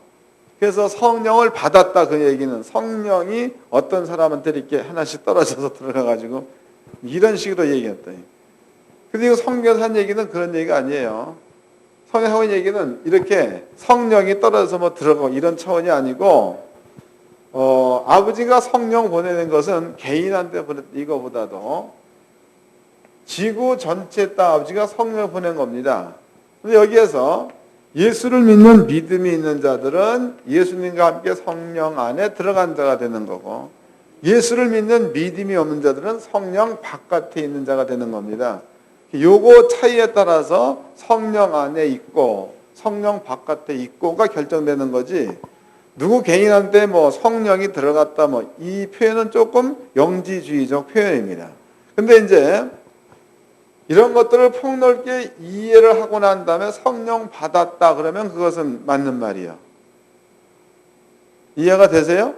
그래서 성령을 받았다 그 얘기는 성령이 어떤 사람한테 이렇게 하나씩 떨어져서 들어가가지고 이런 식으로 얘기했다. 근데 이거 성경에서 한 얘기는 그런 얘기가 아니에요. 성경에서 한 얘기는 이렇게 성령이 떨어져서 뭐 들어가고 이런 차원이 아니고 아버지가 성령 보내는 것은 개인한테 이거보다도 지구 전체에 딱 아버지가 성령을 보낸 겁니다. 근데 여기에서 예수를 믿는 믿음이 있는 자들은 예수님과 함께 성령 안에 들어간 자가 되는 거고 예수를 믿는 믿음이 없는 자들은 성령 바깥에 있는 자가 되는 겁니다. 요거 차이에 따라서 성령 안에 있고 성령 바깥에 있고가 결정되는 거지 누구 개인한테 뭐 성령이 들어갔다 뭐 이 표현은 조금 영지주의적 표현입니다. 근데 이제 이런 것들을 폭넓게 이해를 하고 난 다음에 성령 받았다 그러면 그것은 맞는 말이에요. 이해가 되세요?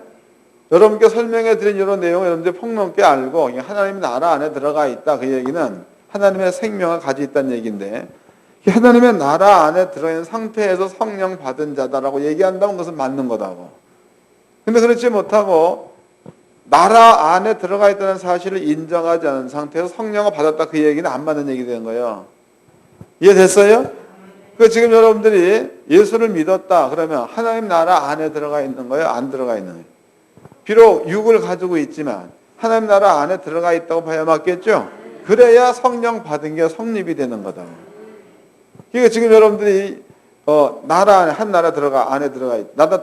여러분께 설명해 드린 이런 내용을 여러분들 폭넓게 알고 하나님의 나라 안에 들어가 있다 그 얘기는 하나님의 생명을 가지고 있다는 얘기인데 하나님의 나라 안에 들어있는 상태에서 성령 받은 자다라고 얘기한다면 그것은 맞는 거다고. 근데 그렇지 못하고 나라 안에 들어가 있다는 사실을 인정하지 않은 상태에서 성령을 받았다 그 얘기는 안 맞는 얘기 되는 거예요. 이해됐어요? 그 지금 여러분들이 예수를 믿었다 그러면 하나님 나라 안에 들어가 있는 거예요? 안 들어가 있는 거예요? 비록 육을 가지고 있지만 하나님 나라 안에 들어가 있다고 봐야 맞겠죠? 그래야 성령 받은 게 성립이 되는 거다. 그러니까 지금 여러분들이 나라 안에 한 나라 들어가 안에 들어가 있. 나다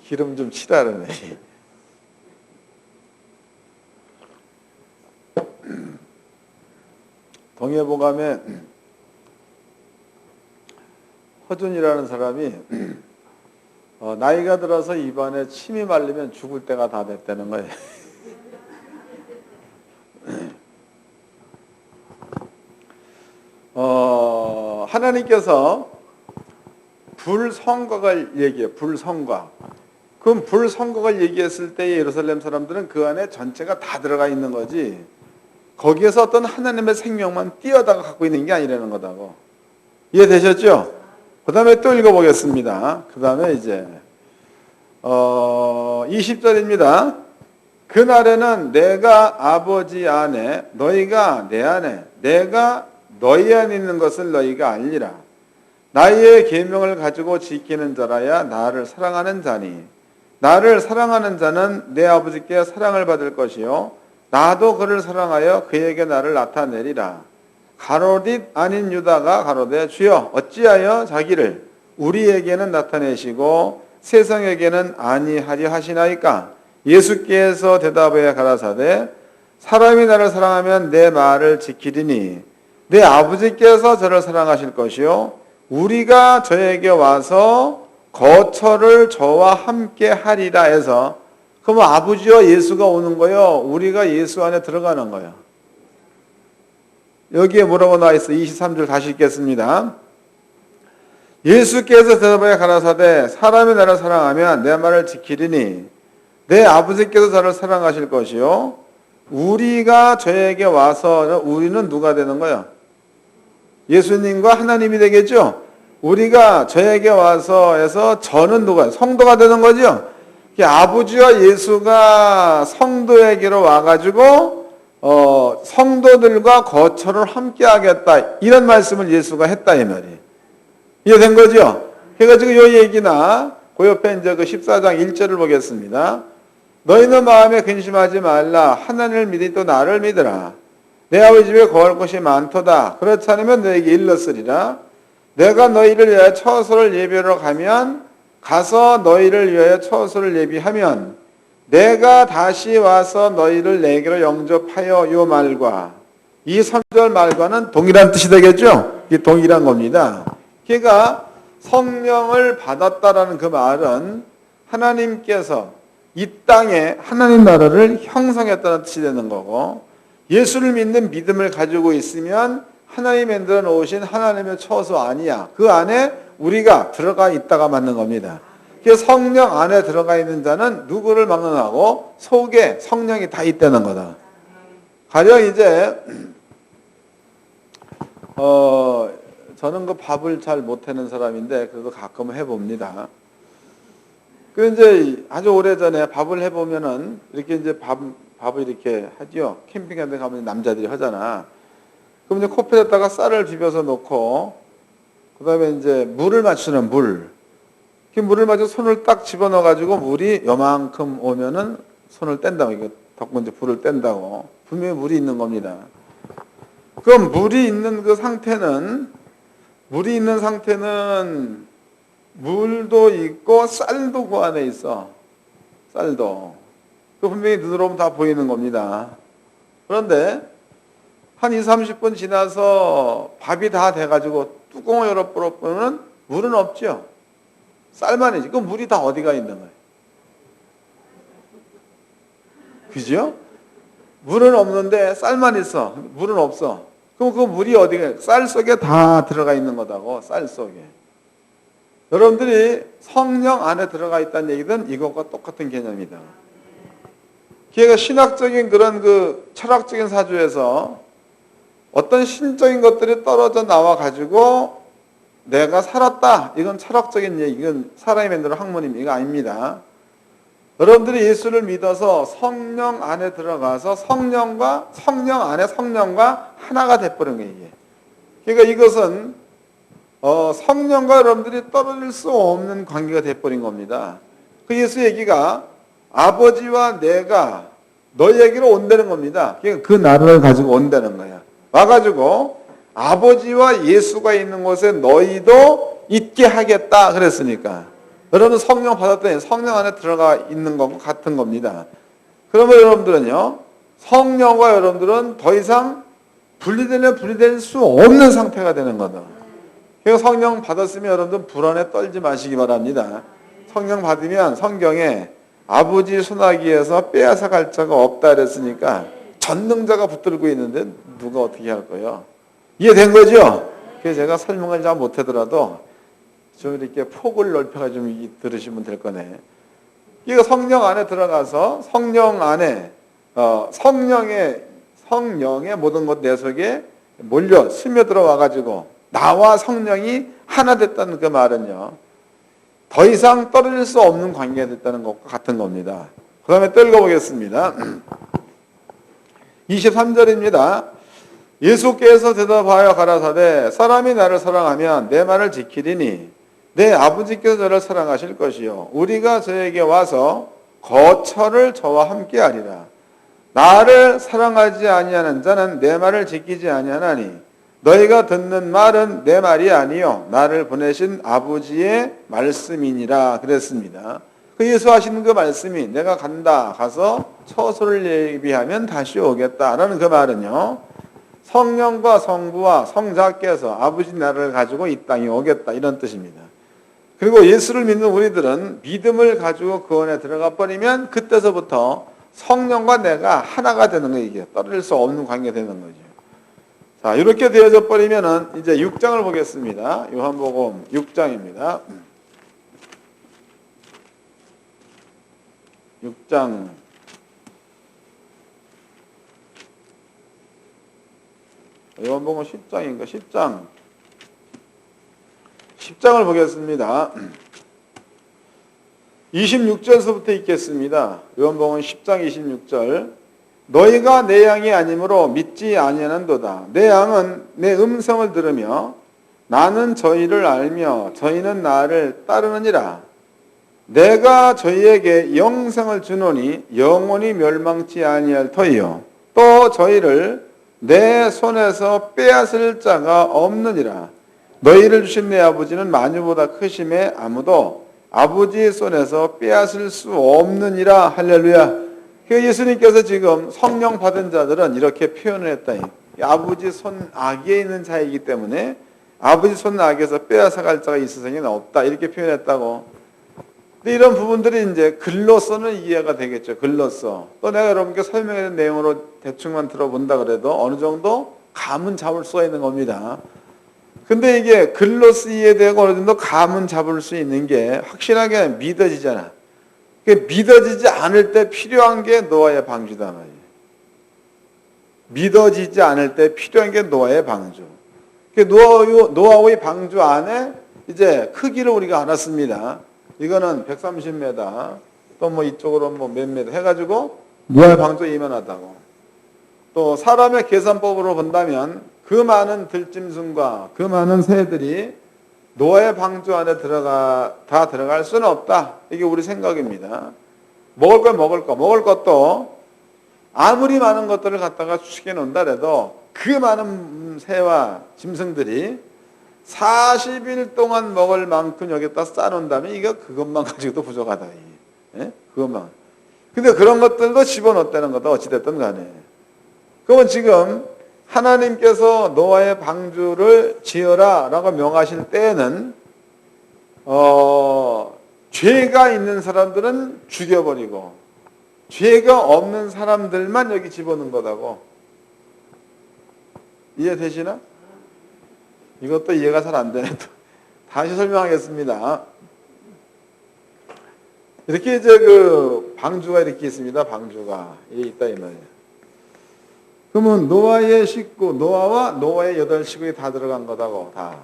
기름 좀 치라르네. 동해보감에 허준이라는 사람이 나이가 들어서 입안에 침이 말리면 죽을 때가 다 됐다는 거예요. 하나님께서 불성곽을 얘기해요. 불성곽. 그럼 불성곽을 얘기했을 때 예루살렘 사람들은 그 안에 전체가 다 들어가 있는 거지 거기에서 어떤 하나님의 생명만 띄어다가 갖고 있는 게 아니라는 거다고. 이해되셨죠? 그 다음에 또 읽어보겠습니다. 그 다음에 이제 20절입니다. 그날에는 내가 아버지 안에 너희가 내 안에 내가 너희 안에 있는 것을 너희가 알리라. 나의 계명을 가지고 지키는 자라야 나를 사랑하는 자니 나를 사랑하는 자는 내 아버지께 사랑을 받을 것이요 나도 그를 사랑하여 그에게 나를 나타내리라. 가로딧 아닌 유다가 가로되 주여 어찌하여 자기를 우리에게는 나타내시고 세상에게는 아니하려 하시나이까. 예수께서 대답하여 가라사대 사람이 나를 사랑하면 내 말을 지키리니 내 아버지께서 저를 사랑하실 것이요 우리가 저에게 와서 거처를 저와 함께 하리라 해서, 그럼 아버지와 예수가 오는 거요, 우리가 예수 안에 들어가는 거예요. 여기에 뭐라고 나와 있어? 23절 다시 읽겠습니다. 예수께서 대답하여 가라사대 사람이 나를 사랑하면 내 말을 지키리니 내 아버지께서 저를 사랑하실 것이요 우리가 저에게 와서, 우리는 누가 되는 거예요? 예수님과 하나님이 되겠죠? 우리가 저에게 와서 해서 저는 누가? 성도가 되는 거죠? 아버지와 예수가 성도에게로 와가지고 성도들과 거처를 함께 하겠다, 이런 말씀을 예수가 했다 이 말이에요. 이해된 거죠? 그래가지고 이 얘기나 그 옆에 이제 그 14장 1절을 보겠습니다. 너희는 마음에 근심하지 말라. 하나님을 믿으니 또 나를 믿으라. 내 아버지 집에 거할 곳이 많도다. 그렇지 않으면 너에게 일렀으리라. 내가 너희를 위하여 처소를 예비하러 가면 가서 너희를 위하여 처소를 예비하면 내가 다시 와서 너희를 내게로 영접하여, 요 말과 이 3절 말과는 동일한 뜻이 되겠죠? 이게 동일한 겁니다. 그러니까 성령을 받았다라는 그 말은 하나님께서 이 땅에 하나님 나라를 형성했다는 뜻이 되는 거고, 예수를 믿는 믿음을 가지고 있으면 하나님이 만들어 놓으신 하나님의 처소 아니야, 그 안에 우리가 들어가 있다가 맞는 겁니다. 그래서 성령 안에 들어가 있는 자는 누구를 막론하고 속에 성령이 다 있다는 거다. 가령 이제 저는 그 밥을 잘 못하는 사람인데 그래도 가끔 해봅니다. 그 이제 아주 오래전에 밥을 해보면은 이렇게 이제 밥을 이렇게 하죠. 캠핑 데 가면 남자들이 하잖아. 그럼 이제 코펠에다가 쌀을 비벼서 놓고, 그 다음에 이제 물을 맞추는 물. 그 물을 맞춰서 손을 딱 집어넣어가지고 물이 요만큼 오면은 손을 뗀다고, 이거 덮고 이제 불을 뗀다고. 분명히 물이 있는 겁니다. 그럼 물이 있는 그 상태는, 물도 있고 쌀도 그 안에 있어. 쌀도. 그 분명히 눈으로 보면 다 보이는 겁니다. 그런데 한 20, 30분 지나서 밥이 다 돼가지고 뚜껑을 열어보면 물은 없죠. 쌀만 있지. 그 물이 다 어디가 있는 거예요? 그죠? 물은 없는데 쌀만 있어. 물은 없어. 그럼 그 물이 어디가? 쌀 속에 다 들어가 있는 거다고. 쌀 속에. 여러분들이 성령 안에 들어가 있다는 얘기는 이것과 똑같은 개념이다. 걔가 신학적인 그런 그 철학적인 사주에서 어떤 신적인 것들이 떨어져 나와 가지고 내가 살았다, 이건 철학적인 얘기, 이건 사람이 만드는 학문입니다. 이거 아닙니다. 여러분들이 예수를 믿어서 성령 안에 들어가서 성령 안에 성령과 하나가 돼버린 거예요. 이게. 그러니까 이것은 성령과 여러분들이 떨어질 수 없는 관계가 돼버린 겁니다. 그 예수 얘기가 아버지와 내가 너희에게로 온다는 겁니다. 그러니까 그 나라를 가지고 온다는 거야. 와가지고 아버지와 예수가 있는 곳에 너희도 있게 하겠다 그랬으니까, 여러분 성령 받았더니 성령 안에 들어가 있는 것과 같은 겁니다. 그러면 여러분들은요, 성령과 여러분들은 더 이상 분리될 수 없는 상태가 되는 거다. 그래서 성령 받았으면 여러분들 불안에 떨지 마시기 바랍니다. 성령 받으면 성경에 아버지 손아귀에서 빼앗아 갈 자가 없다 그랬으니까 전능자가 붙들고 있는데 누가 어떻게 할 거예요? 이해된 거죠? 그래서 제가 설명을 잘 못하더라도 좀 이렇게 폭을 넓혀가 좀 들으시면 될 거네. 이거 성령 안에 들어가서 성령 안에 성령의 모든 것 내 속에 몰려 스며들어 와가지고 나와 성령이 하나 됐다는 그 말은요, 더 이상 떨어질 수 없는 관계가 됐다는 것과 같은 겁니다. 그 다음에 또 읽어보겠습니다. 23절입니다. 예수께서 대답하여 가라사대 사람이 나를 사랑하면 내 말을 지키리니 내 아버지께서 저를 사랑하실 것이요 우리가 저에게 와서 거처를 저와 함께 하리라. 나를 사랑하지 아니하는 자는 내 말을 지키지 아니하나니 너희가 듣는 말은 내 말이 아니요 나를 보내신 아버지의 말씀이니라 그랬습니다. 그 예수 하시는 그 말씀이 내가 간다 가서 처소를 예비하면 다시 오겠다라는 그 말은요, 성령과 성부와 성자께서 아버지 나라를 가지고 이 땅에 오겠다 이런 뜻입니다. 그리고 예수를 믿는 우리들은 믿음을 가지고 그 안에 들어가 버리면 그때서부터 성령과 내가 하나가 되는 거예요. 이게 떨어질 수 없는 관계가 되는 거죠. 자, 이렇게 되어져 버리면은 이제 6장을 보겠습니다. 요한복음 6장입니다. 6장 요한복음 10장인가? 10장을 보겠습니다. 26절서부터 읽겠습니다. 요한복음 10장 26절. 너희가 내 양이 아니므로 믿지 아니하는도다. 내 양은 내 음성을 들으며 나는 저희를 알며 저희는 나를 따르느니라. 내가 저희에게 영생을 주노니 영원히 멸망치 아니할 터이요 또 저희를 내 손에서 빼앗을 자가 없느니라. 너희를 주신 내 아버지는 만유보다 크심에 아무도 아버지의 손에서 빼앗을 수 없느니라. 할렐루야. 예수님께서 지금 성령 받은 자들은 이렇게 표현을 했다. 아버지 손 아기에 있는 자이기 때문에 아버지 손 아기에서 빼앗아갈 자가 이 세상에는 없다 이렇게 표현했다고. 근데 이런 부분들이 이제 글로서는 이해가 되겠죠. 글로서. 또 내가 여러분께 설명하는 내용으로 대충만 들어본다 그래도 어느 정도 감은 잡을 수가 있는 겁니다. 근데 이게 글로서 이해되고 어느 정도 감은 잡을 수 있는 게 확실하게 믿어지잖아. 믿어지지 않을 때 필요한 게 노아의 방주다 말이에요. 믿어지지 않을 때 필요한 게 노아의 방주. 노아의 방주 안에 이제 크기를 우리가 알았습니다. 이거는 130m, 또 뭐 이쪽으로 뭐 몇 m 해가지고 노아의 방주가 이만하다고. 또 사람의 계산법으로 본다면 그 많은 들짐승과 그 많은 새들이 노아의 방주 안에 다 들어갈 수는 없다. 이게 우리 생각입니다. 먹을 것도 아무리 많은 것들을 갖다가 추측해 놓는다 해도 그 많은 새와 짐승들이 40일 동안 먹을 만큼 여기다 쌓아놓는다면 이거 그것만 가지고도 부족하다. 예? 그것만. 근데 그런 것들도 집어넣었다는 거다. 어찌됐든 간에. 그러면 지금 하나님께서 노아의 방주를 지어라 라고 명하실 때에는 죄가 있는 사람들은 죽여버리고 죄가 없는 사람들만 여기 집어넣은 거다고. 이해되시나? 이것도 이해가 잘 안 되네. 다시 설명하겠습니다. 이렇게 이제 그 방주가 이렇게 있습니다. 방주가 이게 있다 이 말이에요. 그러면 노아의 식구, 노아와 노아의 8식구가 다 들어간 거다고, 다.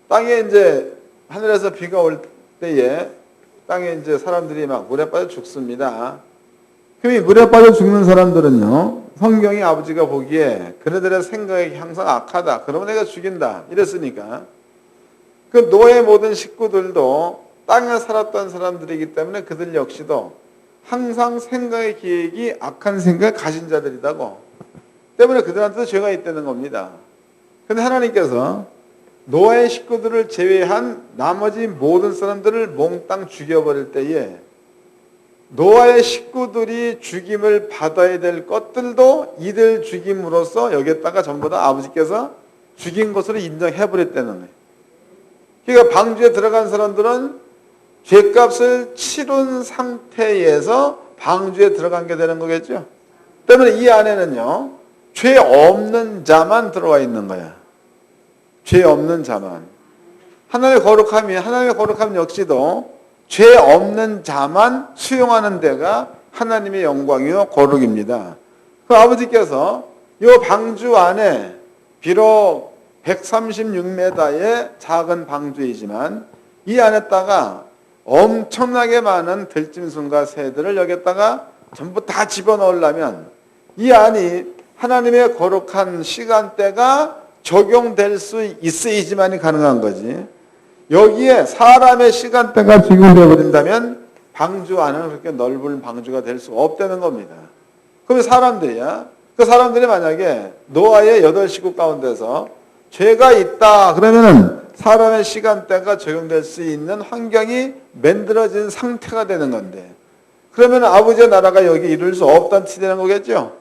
땅에 이제 하늘에서 비가 올 때에 땅에 이제 사람들이 막 물에 빠져 죽습니다. 그럼 이 물에 빠져 죽는 사람들은요, 성경이 아버지가 보기에 그네들의 생각이 항상 악하다. 그러면 내가 죽인다. 이랬으니까. 그 노아의 모든 식구들도 땅에 살았던 사람들이기 때문에 그들 역시도 항상 생각의 계획이 악한 생각을 가진 자들이다고. 때문에 그들한테도 죄가 있다는 겁니다. 그런데 하나님께서 노아의 식구들을 제외한 나머지 모든 사람들을 몽땅 죽여버릴 때에 노아의 식구들이 죽임을 받아야 될 것들도 이들 죽임으로써 여기에다가 전부 다 아버지께서 죽인 것으로 인정해버렸다는 거예요. 그러니까 방주에 들어간 사람들은 죄값을 치른 상태에서 방주에 들어간 게 되는 거겠죠. 때문에 이 안에는요, 죄 없는 자만 들어와 있는 거야. 죄 없는 자만. 하나님의 거룩함 역시도 죄 없는 자만 수용하는 데가 하나님의 영광이요 거룩입니다. 그 아버지께서 이 방주 안에 비록 136m의 작은 방주이지만 이 안에다가 엄청나게 많은 들짐승과 새들을 여기다가 전부 다 집어넣으려면 이 안이 하나님의 거룩한 시간대가 적용될 수 있어야지만이 가능한 거지. 여기에 사람의 시간대가 적용되어 버린다면 방주 안은 그렇게 넓은 방주가 될 수가 없다는 겁니다. 그럼 사람들이야 그 사람들이 만약에 노아의 8식구 가운데서 죄가 있다 그러면은 사람의 시간대가 적용될 수 있는 환경이 만들어진 상태가 되는 건데, 그러면 아버지의 나라가 여기 이룰 수 없다는 뜻이 되는 거겠죠.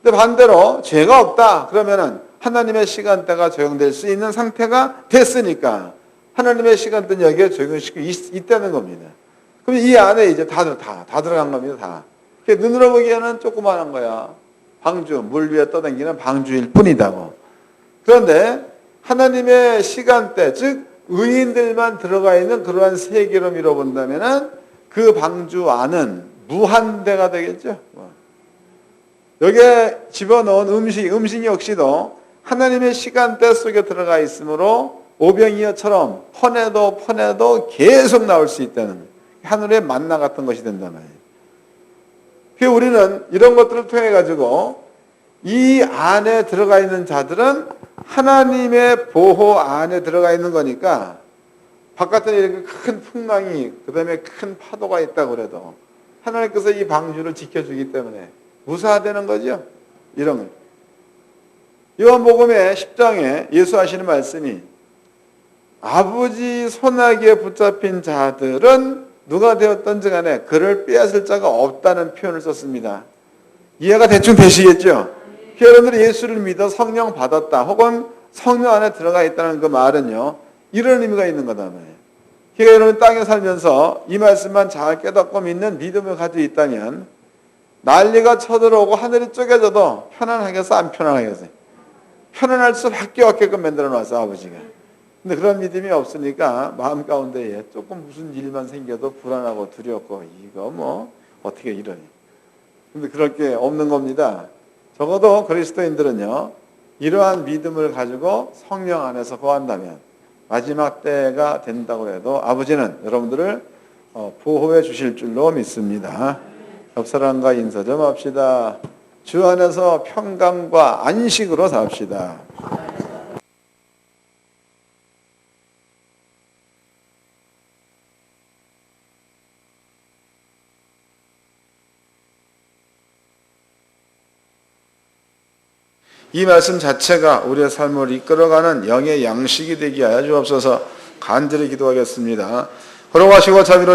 근데 반대로 죄가 없다 그러면은 하나님의 시간대가 적용될 수 있는 상태가 됐으니까 하나님의 시간대는 여기에 적용시키고 있다는 겁니다. 그럼 이 안에 이제 다 들어간 겁니다. 다. 눈으로 보기에는 조그마한 거야. 방주, 물 위에 떠다니는 방주일 뿐이다고. 그런데 하나님의 시간대, 즉 의인들만 들어가 있는 그러한 세계로 밀어본다면은 그 방주 안은 무한대가 되겠죠. 여기에 집어넣은 음식 역시도 하나님의 시간대 속에 들어가 있으므로 오병이어처럼 퍼내도 계속 나올 수 있다는 거예요. 하늘의 만나 같은 것이 된단 말이에요. 그래서 우리는 이런 것들을 통해 가지고 이 안에 들어가 있는 자들은 하나님의 보호 안에 들어가 있는 거니까 바깥에 이렇게 큰 풍랑이, 그 다음에 큰 파도가 있다고 그래도 하나님께서 이 방주를 지켜주기 때문에 무사되는 거죠. 이런 거. 요한복음의 10장에 예수 하시는 말씀이 아버지 손아귀에 붙잡힌 자들은 누가 되었던지 간에 그를 빼앗을 자가 없다는 표현을 썼습니다. 이해가 대충 되시겠죠? 여러분들이 예수를 믿어 성령 받았다 혹은 성령 안에 들어가 있다는 그 말은요, 이런 의미가 있는 거다 말이에요. 그러니까 여러분 땅에 살면서 이 말씀만 잘 깨닫고 믿는 믿음을 가지고 있다면 난리가 쳐들어오고 하늘이 쪼개져도 편안하겠어, 안 편안하겠어요? 편안할 수밖에 없게끔 만들어 놨어, 아버지가. 근데 그런 믿음이 없으니까 마음 가운데에 조금 무슨 일만 생겨도 불안하고 두렵고 이거 뭐 어떻게 이러니. 근데 그럴 게 없는 겁니다. 적어도 그리스도인들은요, 이러한 믿음을 가지고 성령 안에서 거한다면 마지막 때가 된다고 해도 아버지는 여러분들을 보호해 주실 줄로 믿습니다. 옆 사람과 인사 좀 합시다. 주 안에서 평강과 안식으로 삽시다. 이 말씀 자체가 우리의 삶을 이끌어가는 영의 양식이 되게 하여 주옵소서. 간절히 기도하겠습니다. 걸어가시고 자비로